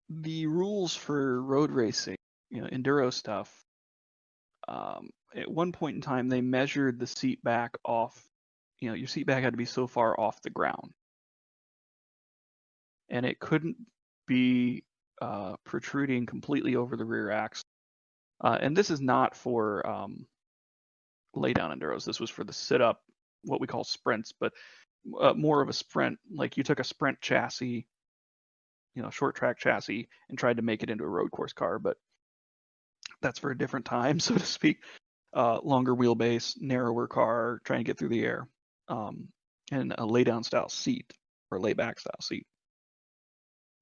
the rules for road racing, enduro stuff, at one point in time they measured the seat back off. Your seat back had to be so far off the ground, and it couldn't be protruding completely over the rear axle. And this is not for lay down enduros. This was for the sit up, what we call sprints, but more of a sprint. Like you took a sprint chassis, short track chassis, and tried to make it into a road course car, but that's for a different time, so to speak. Longer wheelbase, narrower car, trying to get through the air, and a lay down style seat or lay back style seat.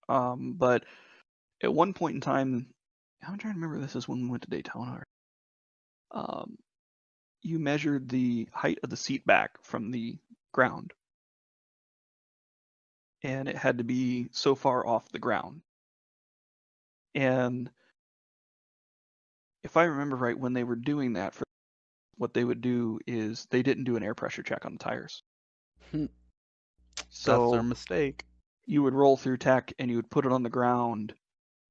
But at one point in time, I'm trying to remember, this is when we went to Daytona. You measured the height of the seat back from the ground, and it had to be so far off the ground. And if I remember right, when they were doing that, what they would do is they didn't do an air pressure check on the tires. That's their So mistake. you would roll through tech and you would put it on the ground,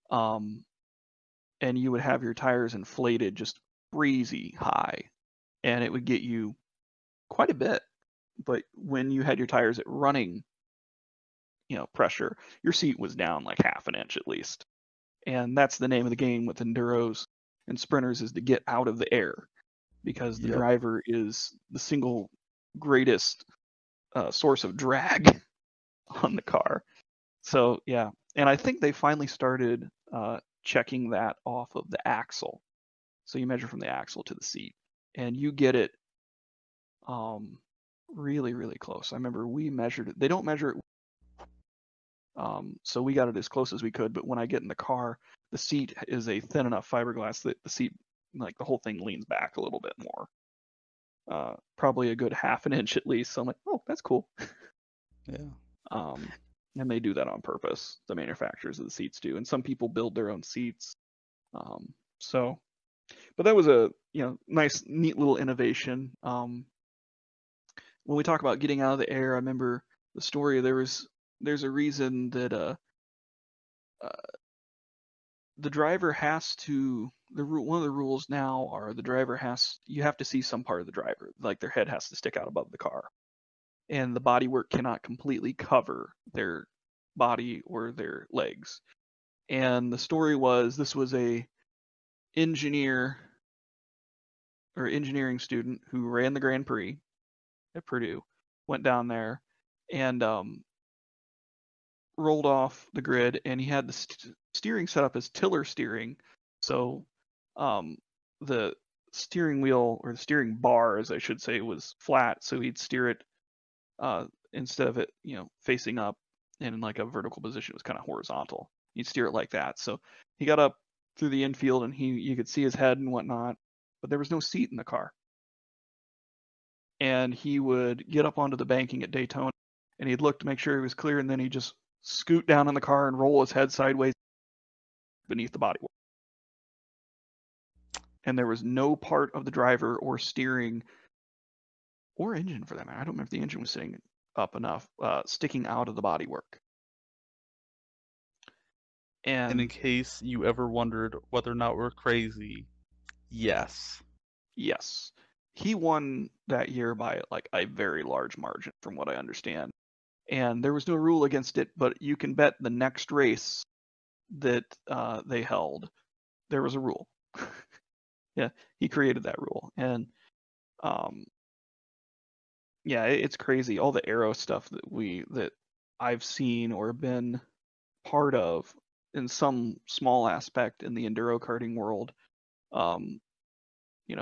and you would have your tires inflated just crazy high, and it would get you quite a bit. But when you had your tires at running, pressure, your seat was down like half an inch at least. And that's the name of the game with enduros and sprinters, is to get out of the air, because the Yep. driver is the single greatest source of drag on the car. So yeah, and I think they finally started checking that off of the axle. So you measure from the axle to the seat, and you get it really, really close. I remember we measured it. They don't measure it, so we got it as close as we could. But when I get in the car, the seat is a thin enough fiberglass that the seat, like the whole thing, leans back a little bit more, probably a good half an inch at least. So I'm like, oh, that's cool. Yeah. And they do that on purpose. The manufacturers of the seats do, and some people build their own seats. So, but that was a nice, neat little innovation. When we talk about getting out of the air, I remember the story. There's a reason that the driver has to. One of the rules now are you have to see some part of the driver, like their head has to stick out above the car, and the bodywork cannot completely cover their body or their legs. And the story was, this was a engineering student who ran the Grand Prix at Purdue, went down there and rolled off the grid, and he had the steering set up as tiller steering. So the steering wheel, or the steering bar, as I should say, was flat, so he'd steer it instead of it facing up in like a vertical position. It was kind of horizontal. He'd steer it like that. So he got up through the infield, and you could see his head and whatnot, but there was no seat in the car. And he would get up onto the banking at Daytona, and he'd look to make sure he was clear, and then he'd just scoot down in the car and roll his head sideways beneath the bodywork. And there was no part of the driver or steering or engine, for that matter, I don't remember if the engine was sitting up enough, sticking out of the bodywork. And in case you ever wondered whether or not we're crazy, yes. Yes. He won that year by like a very large margin, from what I understand. And there was no rule against it, but you can bet the next race that they held, there was a rule. Yeah, he created that rule. And Yeah, it's crazy. All the aero stuff that I've seen or been part of in some small aspect in the enduro karting world. Um,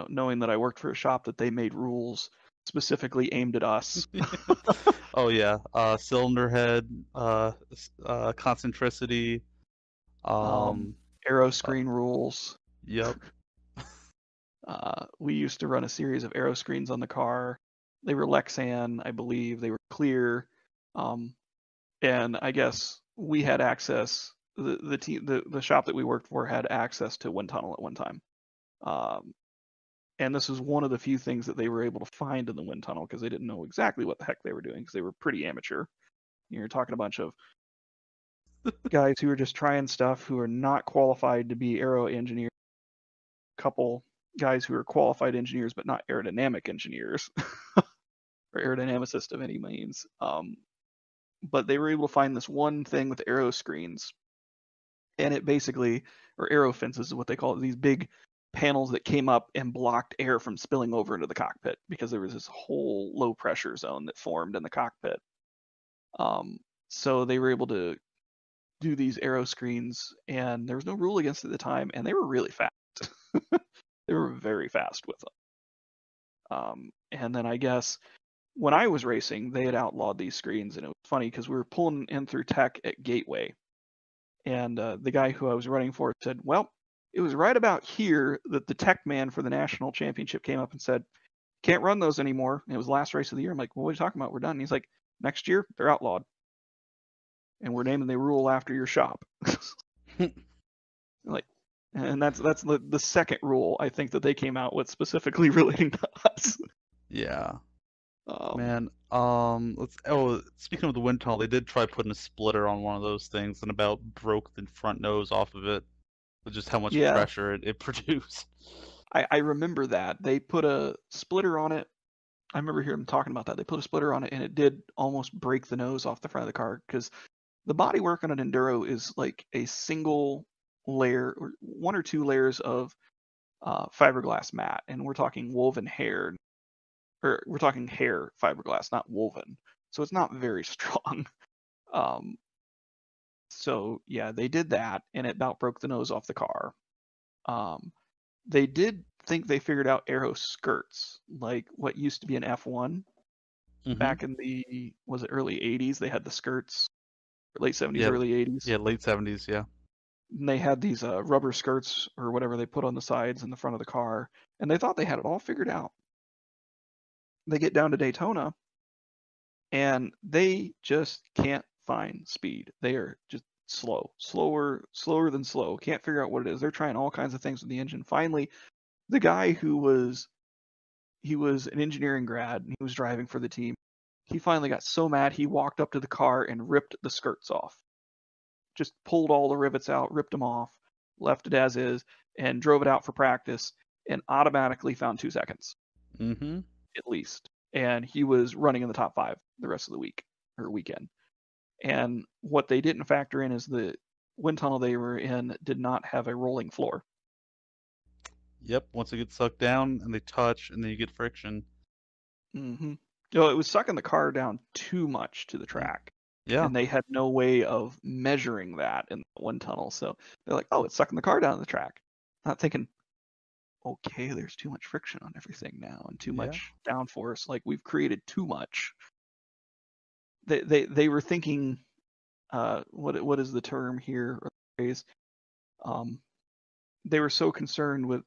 knowing that I worked for a shop that they made rules specifically aimed at us. Oh yeah, cylinder head, concentricity. um, Um, Aero uh, screen rules. yep. We used to run a series of aero screens on the car. They were Lexan, I believe. They were clear, and I guess we had access. The team, the shop that we worked for had access to wind tunnel at one time. Um, and this was one of the few things that they were able to find in the wind tunnel because they didn't know exactly what the heck they were doing because they were pretty amateur. You're talking a bunch of guys who are just trying stuff who are not qualified to be aero engineers. Couple guys who are qualified engineers but not aerodynamic engineers or aerodynamicists of any means. But they were able to find this one thing with aero screens, and it basically, or aero fences is what they call it, these big panels that came up and blocked air from spilling over into the cockpit because there was this whole low pressure zone that formed in the cockpit. So they were able to do these aero screens, and there was no rule against it at the time, and they were really fast. They were very fast with them. And then I guess when I was racing, they had outlawed these screens, and it was funny because we were pulling in through tech at Gateway, and the guy who I was running for said, well, it was right about here that the tech man for the national championship came up and said, can't run those anymore. And it was the last race of the year. I'm like, well, what are you talking about? We're done. And he's like, next year, they're outlawed. And we're naming the rule after your shop. Like, and that's the second rule I think that they came out with specifically relating to us. Yeah. Man, Speaking of the wind tunnel, they did try putting a splitter on one of those things and about broke the front nose off of it with just how much pressure it produced. I remember that. They put a splitter on it. I remember hearing them talking about that. They put a splitter on it, and it did almost break the nose off the front of the car because the bodywork on an enduro is like a single layer or one or two layers of fiberglass mat, and we're talking woven hair, or we're talking hair fiberglass, not woven. So it's not very strong. So yeah, they did that, and it about broke the nose off the car. They did think they figured out aero skirts, like what used to be an F1 back in the, was it early 80s? They had the skirts, late 70s, early 80s. Yeah, late 70s, yeah. And they had these rubber skirts or whatever they put on the sides and the front of the car, and they thought they had it all figured out. They get down to Daytona, and they just can't find speed. They are just slower than slow. Can't figure out what it is. They're trying all kinds of things with the engine. Finally, the guy who was an engineering grad and he was driving for the team, he finally got so mad he walked up to the car and ripped the skirts off. Just pulled all the rivets out, ripped them off, left it as is, and drove it out for practice and automatically found 2 seconds. At least. And he was running in the top 5 the rest of the week or weekend. And what they didn't factor in is the wind tunnel they were in did not have a rolling floor. Yep, once it gets sucked down and they touch and then you get friction. So it was sucking the car down too much to the track. Yeah. And they had no way of measuring that in the wind tunnel. So they're like, oh, it's sucking the car down the track. Not thinking, okay, there's too much friction on everything now and too much downforce. Like we've created too much. They were thinking, what is the term here or the phrase? They were so concerned with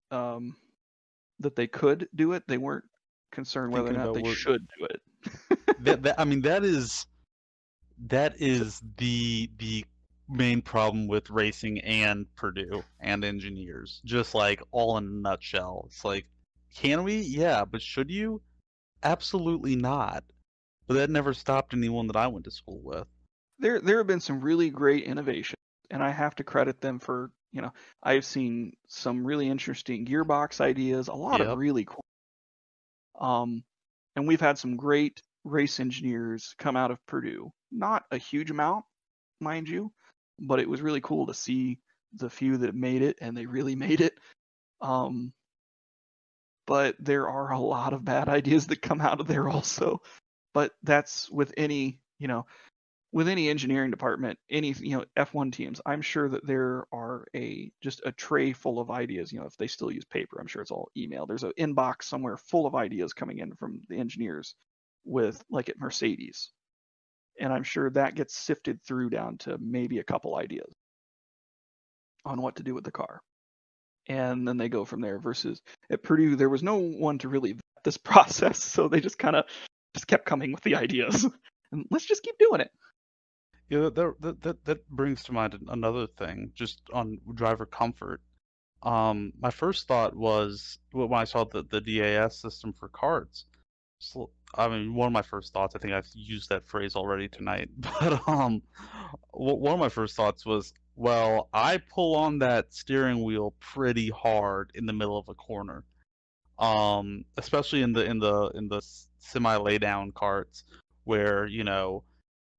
that they could do it, they weren't concerned whether or not they should do it. I mean, that is the main problem with racing and Purdue and engineers. Just like all in a nutshell. It's like, can we? Yeah, but should you? Absolutely not. But that never stopped anyone that I went to school with. There have been some really great innovations, and I have to credit them for, I've seen some really interesting gearbox ideas, a lot of really cool. And we've had some great race engineers come out of Purdue. Not a huge amount, mind you, but it was really cool to see the few that made it, and they really made it. But but there are a lot of bad ideas that come out of there also. But that's with any, with any engineering department, any, F1 teams, I'm sure that there are just a tray full of ideas. If they still use paper, I'm sure it's all email. There's an inbox somewhere full of ideas coming in from the engineers with, like, at Mercedes. And I'm sure that gets sifted through down to maybe a couple ideas on what to do with the car. And then they go from there. Versus at Purdue, there was no one to really vet this process, so they just kind of just kept coming with the ideas. And let's just keep doing it. Yeah, that brings to mind another thing, just on driver comfort. My first thought was when I saw the DAS system for karts. So, I mean, one of my first thoughts, I think I've used that phrase already tonight, but one of my first thoughts was, well, I pull on that steering wheel pretty hard in the middle of a corner, especially in the semi laydown karts, where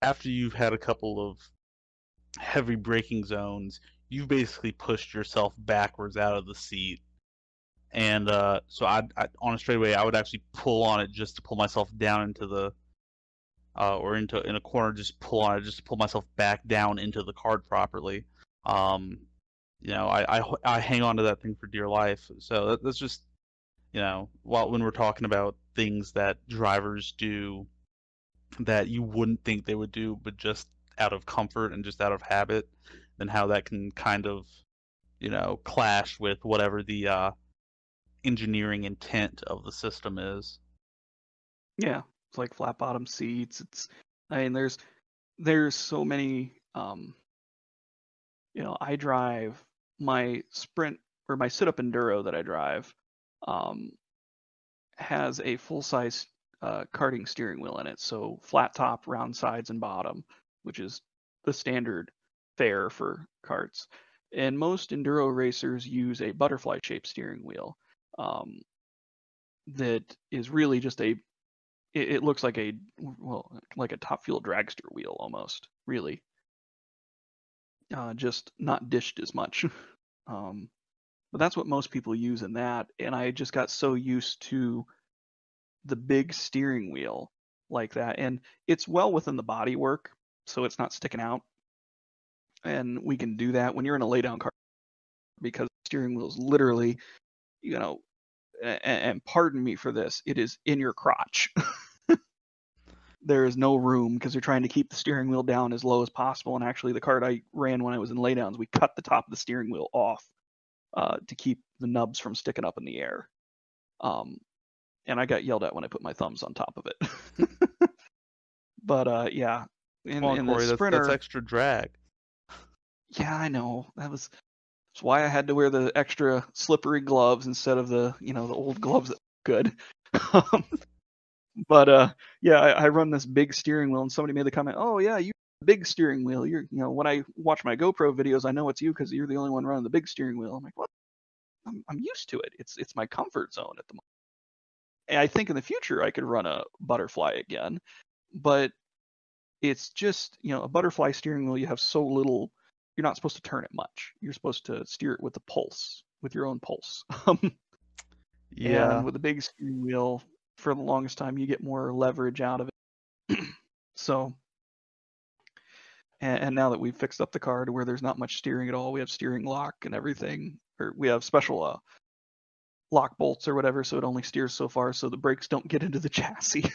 after you've had a couple of heavy braking zones, you've basically pushed yourself backwards out of the seat. And so I on a straightaway, I would actually pull on it just to pull myself down into the or in a corner, just pull on it just to pull myself back down into the kart properly. I hang on to that thing for dear life. So that's just when we're talking about things that drivers do that you wouldn't think they would do, but just out of comfort and just out of habit, then how that can kind of clash with whatever the engineering intent of the system is. Yeah, it's like flat bottom seats. There's so many. I drive my sprint or my sit-up enduro that I drive has a full-size karting steering wheel in it, so flat top, round sides, and bottom, which is the standard fare for karts. And most enduro racers use a butterfly-shaped steering wheel that is really just it looks like like a Top Fuel dragster wheel almost, really. Just not dished as much. But that's what most people use in that, and I just got so used to the big steering wheel like that, and it's well within the bodywork, so it's not sticking out. And we can do that when you're in a laydown car, because the steering wheel is literally, and pardon me for this, it is in your crotch. There is no room because you're trying to keep the steering wheel down as low as possible. And actually, the kart I ran when I was in laydowns, we cut the top of the steering wheel off to keep the nubs from sticking up in the air. And I got yelled at when I put my thumbs on top of it. But yeah, Come on, Corey, the Sprinter, that's extra drag. Yeah, I know. That's why I had to wear the extra slippery gloves instead of the old gloves that were good. But yeah, I run this big steering wheel, and somebody made the comment, "Oh yeah, you big steering wheel. When I watch my GoPro videos, I know it's you because you're the only one running the big steering wheel." I'm like, "What? I'm used to it. It's my comfort zone at the moment." And I think in the future I could run a butterfly again, but it's just a butterfly steering wheel. You have so little. You're not supposed to turn it much. You're supposed to steer it with the pulse, with your own pulse. Yeah. And with a big steering wheel, for the longest time, you get more leverage out of it. So, and now that we've fixed up the car to where there's not much steering at all, we have steering lock and everything, or we have special lock bolts or whatever, so it only steers so far, so the brakes don't get into the chassis.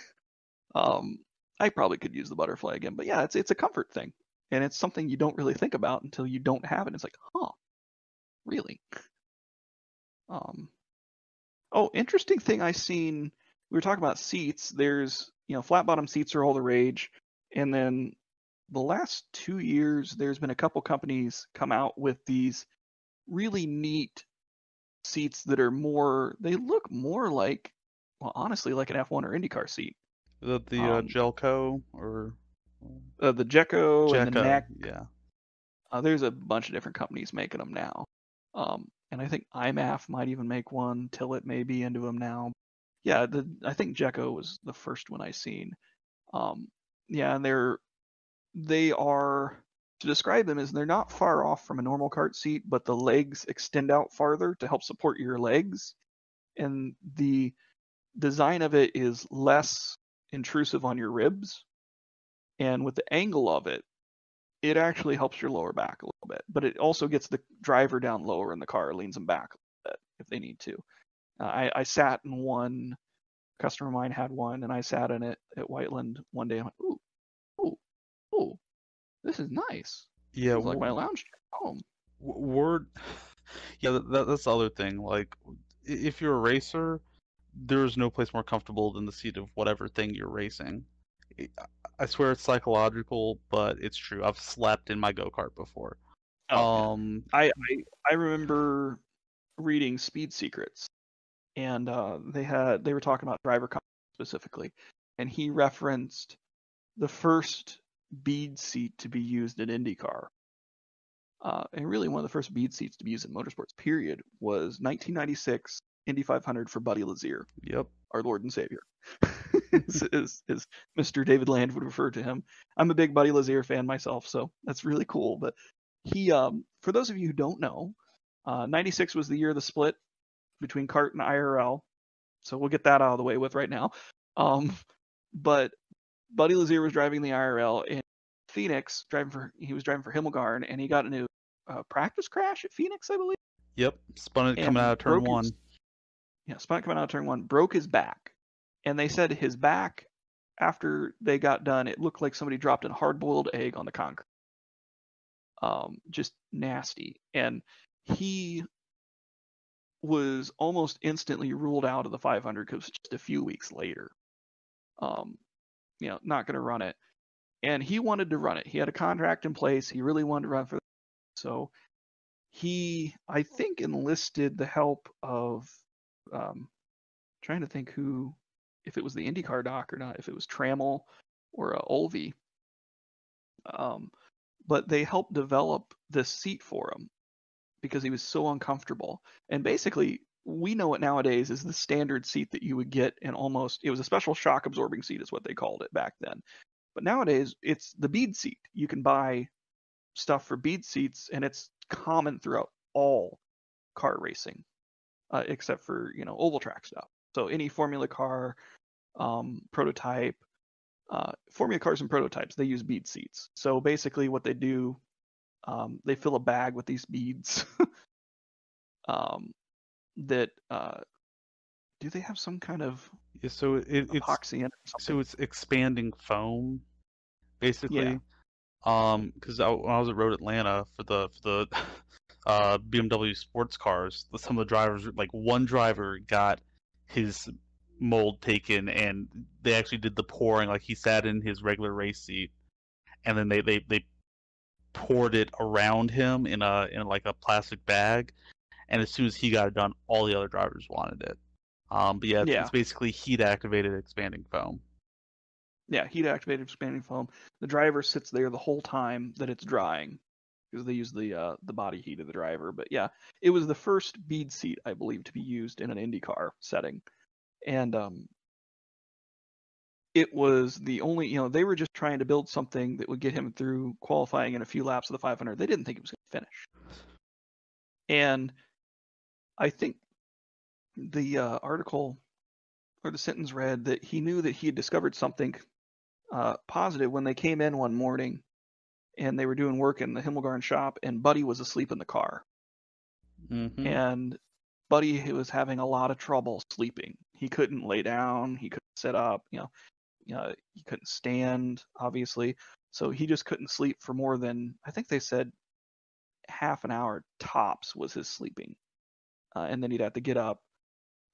I probably could use the butterfly again, but yeah, it's a comfort thing, and it's something you don't really think about until you don't have it. It's like, huh, really? Oh, interesting thing I seen. We were talking about seats. There's, flat bottom seats are all the rage. And then the last 2 years, there's been a couple companies come out with these really neat seats that are they look more like, well, honestly, like an F1 or IndyCar seat. The Gelco or the Gecko and the Neck. Yeah. There's a bunch of different companies making them now. And I think IMAF might even make one. Tillett may be into them now. Yeah, I think Gecko was the first one I seen. Yeah, and they are, to describe them, is they're not far off from a normal kart seat, but the legs extend out farther to help support your legs. and the design of it is less intrusive on your ribs, and with the angle of it, it actually helps your lower back a little bit, but it also gets the driver down lower in the car, leans them back a little bit if they need to. I sat in one, a customer of mine had one, and I sat in it at Whiteland one day. I went, ooh, this is nice. Yeah, It's like my lounge chair at home. Yeah, that's the other thing. Like, if you're a racer, there is no place more comfortable than the seat of whatever thing you're racing. I swear it's psychological, but it's true. I've slept in my go-kart before. Oh, yeah. I remember reading Speed Secrets, and they were talking about driver comfort specifically, and he referenced the first bead seat to be used in IndyCar. And really one of the first bead seats to be used in motorsports, period, was 1996 Indy 500 for Buddy Lazier. Yep. Our Lord and Savior. as Mr. David Land would refer to him. I'm a big Buddy Lazier fan myself, so that's really cool. But he, for those of you who don't know, 96 was the year of the split between kart and IRL. So we'll get that out of the way with right now. But Buddy Lazier was driving the IRL in Phoenix, he was driving for Himmelgarn, and he got into a practice crash at Phoenix, I believe. Yep, spun it coming out of turn one. Spun it coming out of turn one, broke his back. And they said his back, after they got done, it looked like somebody dropped a hard-boiled egg on the concrete. Just nasty. And he was almost instantly ruled out of the 500 because just a few weeks later. Not going to run it. And he wanted to run it. He had a contract in place. He really wanted to run for it. So he, I think, enlisted the help of, trying to think if it was the IndyCar doc or not, if it was Trammell or Olvey. But they helped develop this seat for him because he was so uncomfortable. And basically, we know it nowadays is the standard seat that you would get in it was a special shock absorbing seat is what they called it back then. But nowadays, it's the bead seat. You can buy stuff for bead seats, and it's common throughout all car racing, except for, oval track stuff. So any Formula car, prototype, Formula cars and prototypes, they use bead seats. So basically what they do, they fill a bag with these beads that do they have some kind of epoxy in it or something? So it's expanding foam, basically. Because when I was at Road Atlanta for the BMW sports cars, some of the drivers, like one driver got his mold taken, and they actually did the pouring. Like, he sat in his regular race seat, and then they poured it around him in like a plastic bag, and as soon as he got it done, all the other drivers wanted it. But it's basically heat activated expanding foam. Yeah, heat activated expanding foam. The driver sits there the whole time that it's drying because they use the body heat of the driver. But yeah, it was the first bead seat, I believe, to be used in an IndyCar setting. And it was the only, they were just trying to build something that would get him through qualifying in a few laps of the 500. They didn't think it was going to finish. And I think the article or the sentence read that he knew that he had discovered something positive when they came in one morning and they were doing work in the Himmelgarn shop, and Buddy was asleep in the car. Mm-hmm. And Buddy was having a lot of trouble sleeping. He couldn't lay down. He couldn't sit up. He couldn't stand, obviously. So he just couldn't sleep for more than, I think they said, half an hour tops was his sleeping. And then he'd have to get up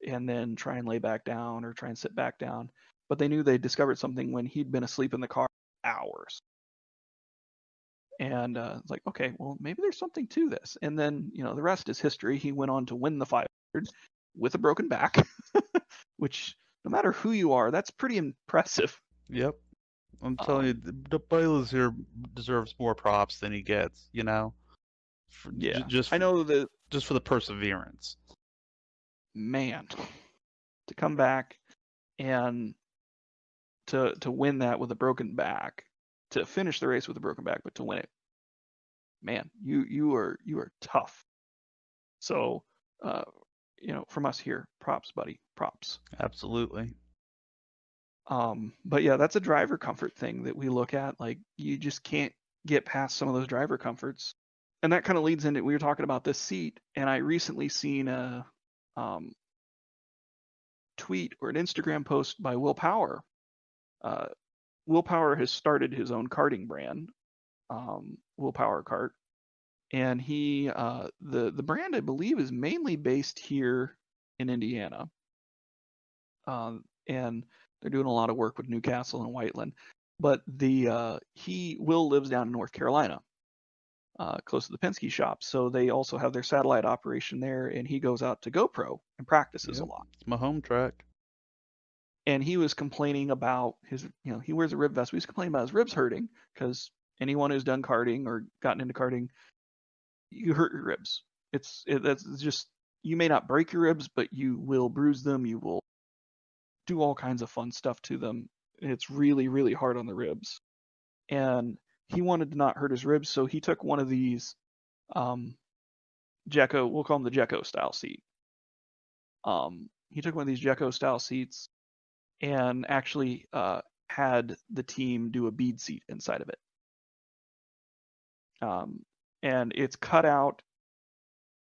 and then try and lay back down or try and sit back down. But they knew they discovered something when he'd been asleep in the car for hours. And it's like, okay, well, maybe there's something to this. And then, the rest is history. He went on to win the 500 with a broken back, which, no matter who you are, that's pretty impressive. Yep. I'm telling you, the Buddy Lazier deserves more props than he gets, I know that. Just for the perseverance. Man, to come back and to win that with a broken back, to finish the race with a broken back, but to win it, man, you are tough. So from us here, props, buddy, props. Absolutely. But yeah, that's a driver comfort thing that we look at. Like, you just can't get past some of those driver comforts. And that kind of leads into, we were talking about this seat, and I recently seen a tweet or an Instagram post by Will Power. Will Power has started his own karting brand, Will Power Kart, and he the brand, I believe, is mainly based here in Indiana, and they're doing a lot of work with Newcastle and Whiteland. But Will lives down in North Carolina, close to the Penske shop, so they also have their satellite operation there, and he goes out to GoPro and practices a lot. It's my home track. And he was complaining about his, he wears a rib vest. He was complaining about his ribs hurting, because anyone who's done karting or gotten into karting, you hurt your ribs. That's just, you may not break your ribs, but you will bruise them. You will do all kinds of fun stuff to them. It's really, really hard on the ribs. And he wanted to not hurt his ribs, so he took one of these Jekko, we'll call them the Jekko style seat. He took one of these Jekko style seats and actually had the team do a bead seat inside of it. And it's cut out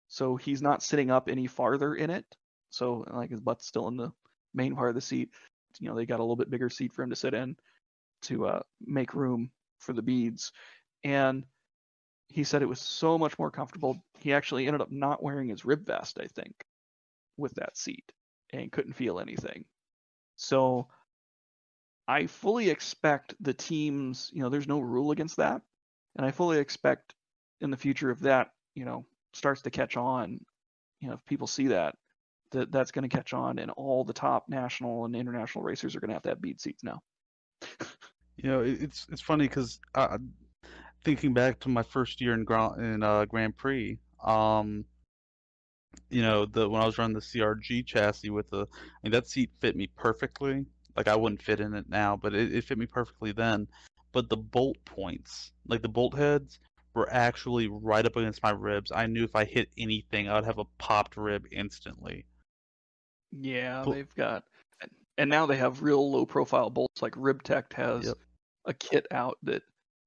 so he's not sitting up any farther in it. So like his butt's still in the main part of the seat. They got a little bit bigger seat for him to sit in to make room for the beads. And he said it was so much more comfortable. He actually ended up not wearing his rib vest, I think, with that seat, and couldn't feel anything. So I fully expect the teams, there's no rule against that. And I fully expect in the future, if that, starts to catch on, if people see that's going to catch on, and all the top national and international racers are going to have bead seats now. It's funny because thinking back to my first year in Grand Prix, when I was running the CRG chassis that seat fit me perfectly. Like, I wouldn't fit in it now, but it fit me perfectly then. But the bolt points, like the bolt heads, were actually right up against my ribs. I knew if I hit anything, I would have a popped rib instantly. Yeah, they've got, and now they have real low profile bolts. Like RibTech has a kit out that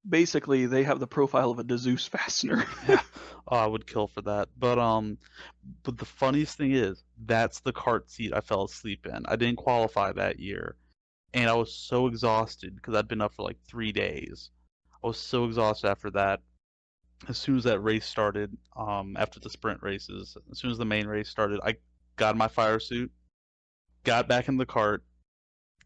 basically they have the profile of a DeZeus fastener. Yeah. Oh, I would kill for that. But the funniest thing is, that's the kart seat I fell asleep in. I didn't qualify that year, and I was so exhausted because I'd been up for like 3 days. I was so exhausted after that. As soon as that race started, after the sprint races, as soon as the main race started, I got in my fire suit, got back in the kart,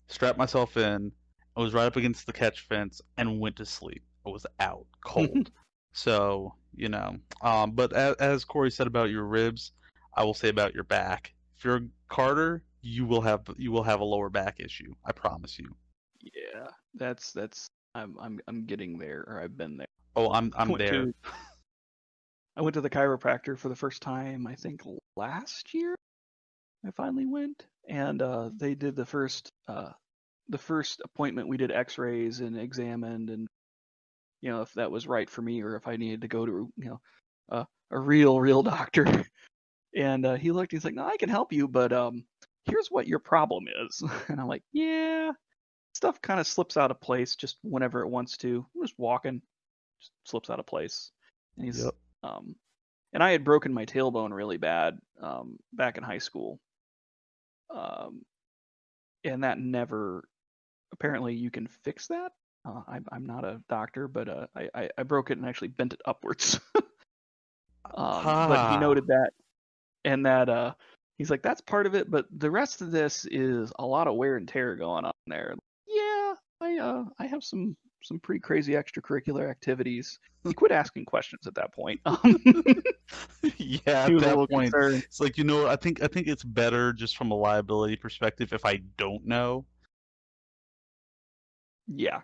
strapped myself in, I was right up against the catch fence, and went to sleep. I was out cold. So, but as Corey said about your ribs, I will say about your back. If you're a karter, you will have a lower back issue. I promise you. Yeah, that's I'm getting there, or I've been there. Oh, I'm there. I went to the chiropractor for the first time, I think last year. I finally went, and they did the first appointment. We did X-rays and examined, and if that was right for me, or if I needed to go to a real doctor. And he looked. He's like, "No, I can help you, but here's what your problem is." And I'm like, "Yeah, stuff kind of slips out of place just whenever it wants to. I'm just walking, just slips out of place." And he's and I had broken my tailbone really bad back in high school. And that never, apparently you can fix that. I'm not a doctor, but I broke it and actually bent it upwards. But he noted that, and that he's like, that's part of it, but the rest of this is a lot of wear and tear going on there. Yeah, I have some pretty crazy extracurricular activities. He quit asking questions at that point. Yeah, at that point, it's like, I think it's better just from a liability perspective if I don't know. Yeah.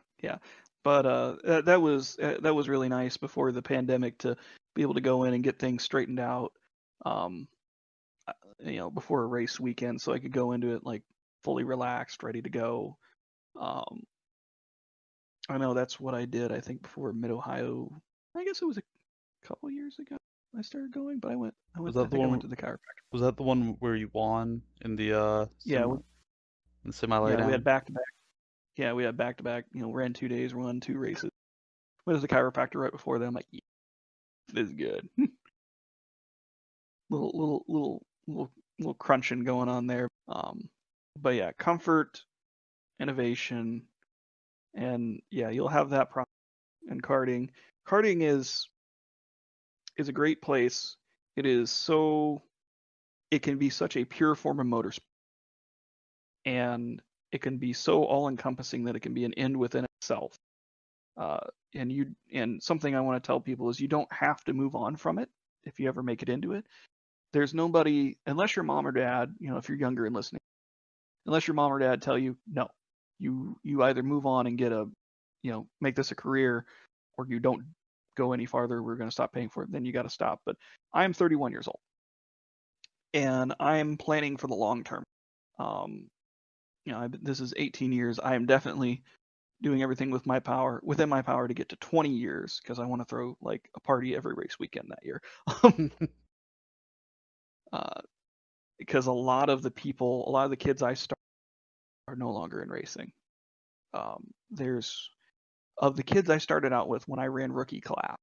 But that was really nice before the pandemic to be able to go in and get things straightened out. Before a race weekend, so I could go into it like fully relaxed, ready to go. I know that's what I did, I think, before Mid-Ohio. I guess it was a couple years ago. I started going, but I went. Was I that the think I one? went to the chiropractor. Was that the one where you won in the Yeah, semi yeah, we had laydown? back to back. Yeah, we had back to back. Ran 2 days, won 2 races. Went to the chiropractor right before that. I'm like, yeah, this is good. little crunching going on there. But yeah, comfort, innovation, and yeah, you'll have that problem in karting. Karting is a great place. It can be such a pure form of motorsport, and it can be so all-encompassing that it can be an end within itself. And something I want to tell people is you don't have to move on from it if you ever make it into it. There's nobody, unless your mom or dad, if you're younger and listening, unless your mom or dad tell you no, you either move on and get make this a career, or you don't go any farther. We're going to stop paying for it. Then you got to stop. But I'm 31 years old, and I'm planning for the long term. This is 18 years. I am definitely doing everything within my power to get to 20 years, because I want to throw like a party every race weekend that year. Because a lot of the kids I start are no longer in racing. There's of the kids I started out with when I ran rookie class,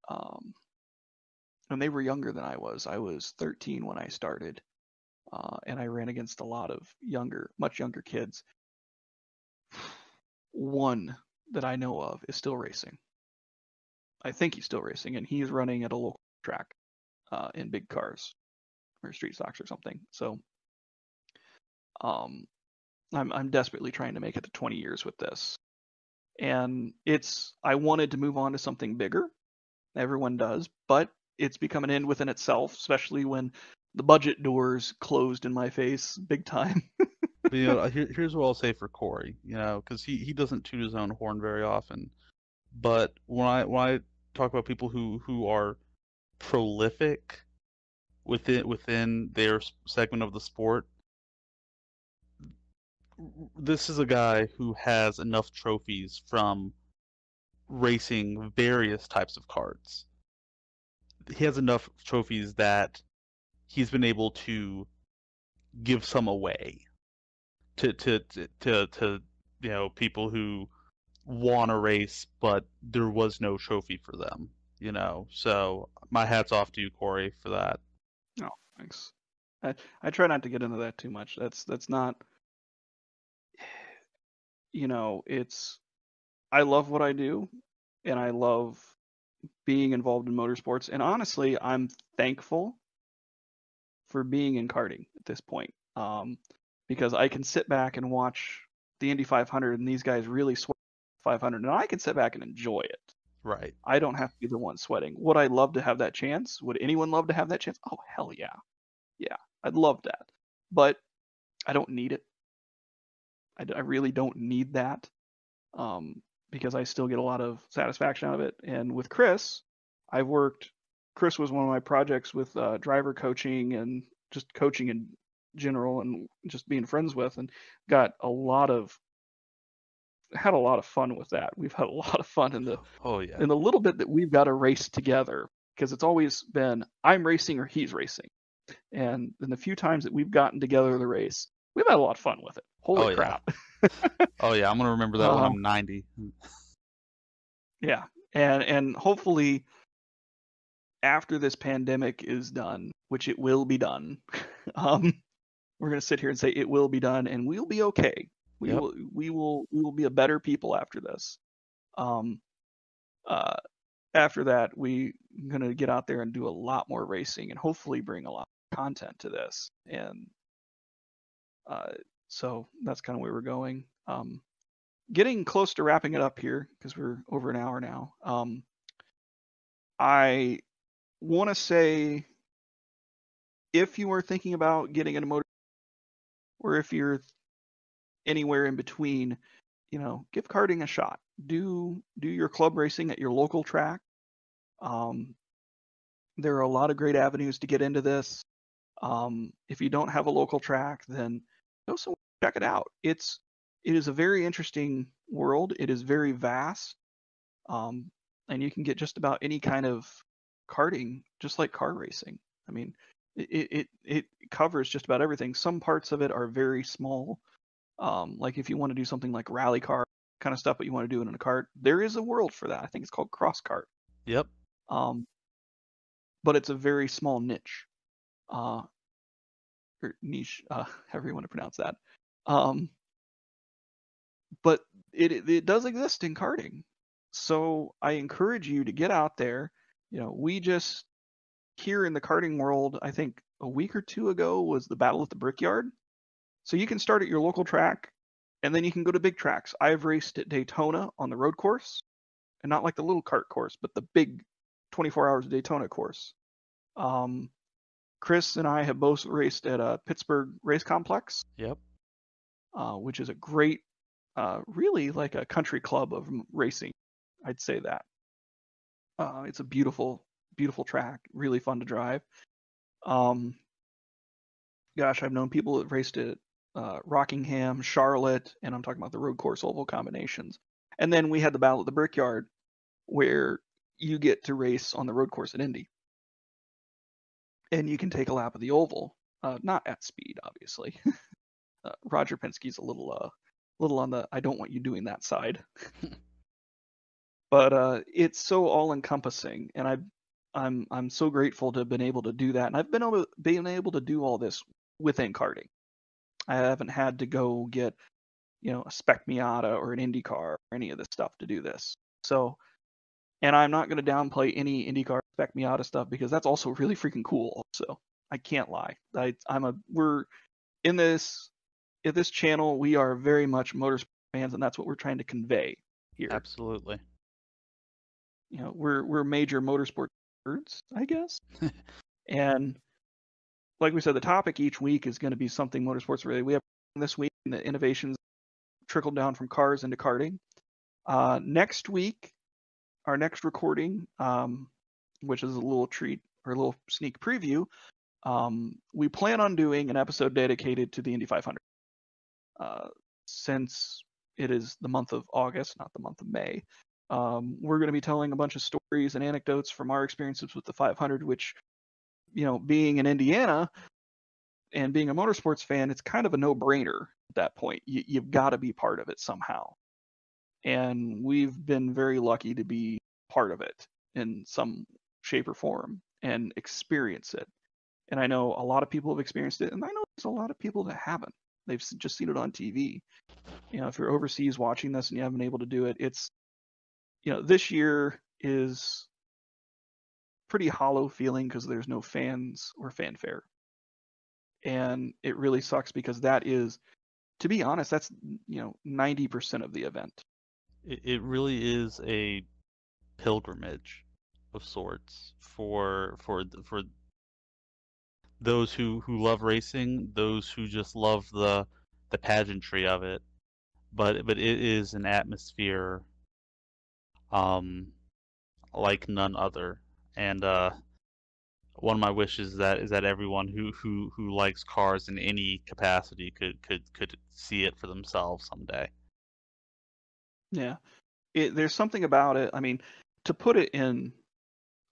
and they were younger than I was. I was 13 when I started, and I ran against a lot of much younger kids. One that I know of is still racing. I think he's still racing, and he's running at a local track in big cars or street stocks or something. So I'm desperately trying to make it to 20 years with this. And I wanted to move on to something bigger. Everyone does, but it's become an end within itself, especially when the budget doors closed in my face big time. But here's what I'll say for Corey, because he doesn't toot his own horn very often. But when I talk about people who are prolific within their segment of the sport, this is a guy who has enough trophies from racing various types of karts. He has enough trophies that he's been able to give some away to people who want to race, but there was no trophy for them. So my hat's off to you, Corey, for that. Oh, thanks. I try not to get into that too much. That's not. I love what I do, and I love being involved in motorsports. And honestly, I'm thankful for being in karting at this point, because I can sit back and watch the Indy 500 and these guys really sweat 500, and I can sit back and enjoy it. Right. I don't have to be the one sweating. Would I love to have that chance? Would anyone love to have that chance? Oh, hell yeah. Yeah, I'd love that. But I don't need it. I really don't need that, because I still get a lot of satisfaction out of it. And with Chris was one of my projects with driver coaching and just coaching in general, and just being friends with, and had a lot of fun with that. We've had a lot of fun in the little bit that we've got to race together, because it's always been I'm racing or he's racing. And in the few times that we've gotten together the race, we've had a lot of fun with it. Holy crap. Oh yeah, I'm gonna remember that when I'm 90. Yeah. And hopefully after this pandemic is done, which it will be done, we're gonna sit here and say it will be done, and we'll be okay. We will be a better people after this. After that, we're gonna get out there and do a lot more racing, and hopefully bring a lot of content to this. And so that's kind of where we're going. Getting close to wrapping it up here, because we're over an hour now. I want to say, if you are thinking about getting into motor, or if you're anywhere in between, give karting a shot. Do your club racing at your local track. There are a lot of great avenues to get into this. If you don't have a local track, then go somewhere, check it out. It is a very interesting world. It is very vast, and you can get just about any kind of karting just like car racing. I mean, it covers just about everything. Some parts of it are very small. Like if you want to do something like rally car kind of stuff, but you want to do it in a kart, there is a world for that. I think it's called cross kart. Yep. Um, but it's a very small niche, or niche, however you want to pronounce that. But it does exist in karting. So I encourage you to get out there. We just here in the karting world, I think a week or two ago was the Battle at the Brickyard. So you can start at your local track, and then you can go to big tracks. I've raced at Daytona on the road course, and not like the little kart course, but the big 24 hours Daytona course. Chris and I have both raced at a Pittsburgh Race Complex. Yep. Which is a great, really like a country club of racing. I'd say that. It's a beautiful, beautiful track, really fun to drive. Gosh, I've known people that raced at Rockingham, Charlotte, and I'm talking about the road course oval combinations. And then we had the Battle at the Brickyard, where you get to race on the road course at Indy. And you can take a lap of the oval, not at speed, obviously. Roger Penske's a little on the I don't want you doing that side. But it's so all-encompassing, and I'm so grateful to have been able to do that. And I've been able to do all this within karting. I haven't had to go get a Spec Miata or an IndyCar or any of this stuff to do this. So, and I'm not going to downplay any IndyCar Spec Miata stuff because that's also really freaking cool. Also, I can't lie. We're in this. At this channel, we are very much motorsport fans, and that's what we're trying to convey here. Absolutely. We're major motorsport nerds, I guess. And like we said, the topic each week is going to be something motorsports related. We have this week the innovations trickled down from cars into karting. Next week, our next recording, which is a little treat or a little sneak preview, we plan on doing an episode dedicated to the Indy 500. Since it is the month of August, not the month of May, we're going to be telling a bunch of stories and anecdotes from our experiences with the 500, which, being in Indiana and being a motorsports fan, it's kind of a no-brainer at that point. You've got to be part of it somehow. And we've been very lucky to be part of it in some shape or form and experience it. And I know a lot of people have experienced it, and I know there's a lot of people that haven't. They've just seen it on TV. If you're overseas watching this and you haven't been able to do it, it's, this year is pretty hollow feeling because there's no fans or fanfare. And it really sucks because that is, to be honest, that's, 90% of the event. It really is a pilgrimage of sorts for those who love racing, those who just love the pageantry of it. But it is an atmosphere like none other. And one of my wishes is that everyone who likes cars in any capacity could see it for themselves someday. Yeah. There's something about it. I mean, to put it in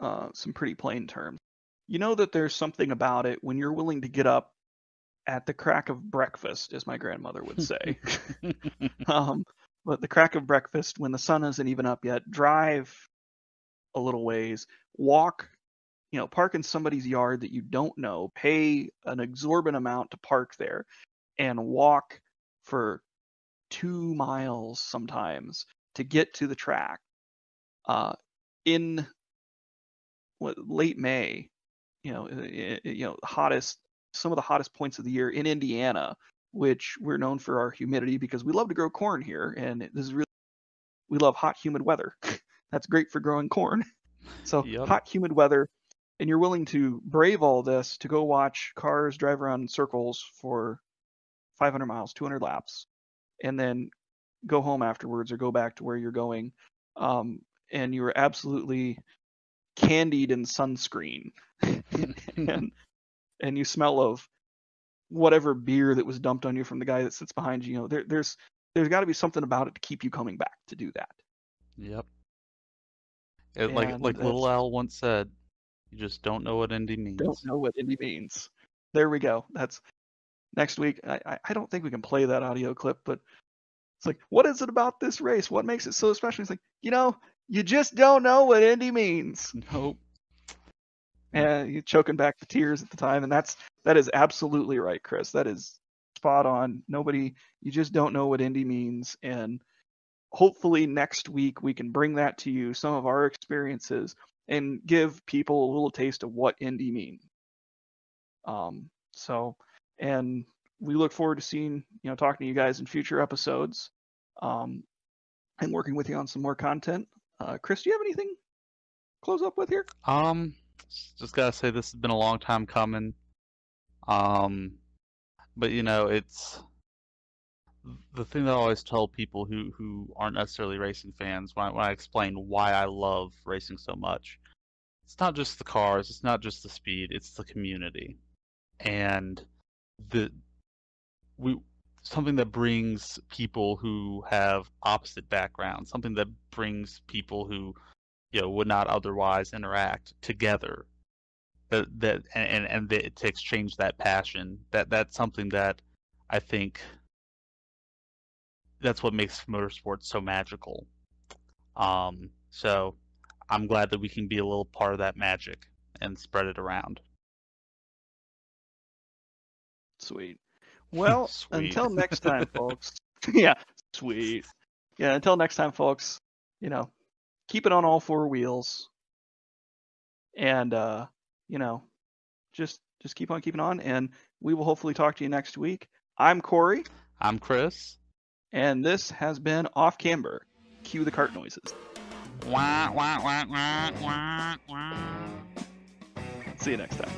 some pretty plain terms, that there's something about it when you're willing to get up at the crack of breakfast, as my grandmother would say. But the crack of breakfast, when the sun isn't even up yet, drive a little ways, walk, park in somebody's yard that you don't know, pay an exorbitant amount to park there, and walk for 2 miles sometimes to get to the track in late May, some of the hottest points of the year in Indiana, which we're known for our humidity because we love to grow corn here, and we love hot, humid weather. That's great for growing corn. So Yep. Hot, humid weather, and you're willing to brave all this to go watch cars drive around in circles for 500 miles, 200 laps, and then go home afterwards or go back to where you're going, and you were absolutely candied in sunscreen, and you smell of whatever beer that was dumped on you from the guy that sits behind you. There's got to be something about it to keep you coming back to do that. Yep. And Like Little Al once said, You just don't know what indie means. Don't know what indie means. There we go. That's next week. I don't think we can play that audio clip, but it's like, what is it about this race? What makes it so special? It's like, you just don't know what indie means. Nope. And you're choking back the tears at the time, and that is absolutely right, Chris. That is spot on. You just don't know what indie means, and hopefully next week we can bring that to you, some of our experiences, and give people a little taste of what indie means. And we look forward to seeing, talking to you guys in future episodes, and working with you on some more content. Chris, do you have anything to close up with here? Just gotta say this has been a long time coming. But it's the thing that I always tell people who aren't necessarily racing fans when I explain why I love racing so much. It's not just the cars, it's not just the speed, it's the community. And something that brings people who have opposite backgrounds, something that brings people who would not otherwise interact together, and to exchange that passion. That's something that I think that's what makes motorsports so magical. So I'm glad that we can be a little part of that magic and spread it around. Sweet. Well, Sweet. Until next time, folks. Yeah, sweet. Yeah, until next time, folks. Keep it on all four wheels, and just keep on keeping on, and we will hopefully talk to you next week. I'm Corey. I'm Chris. And this has been Off Camber. Cue the kart noises. Wah, wah, wah, wah, wah, wah. See you next time.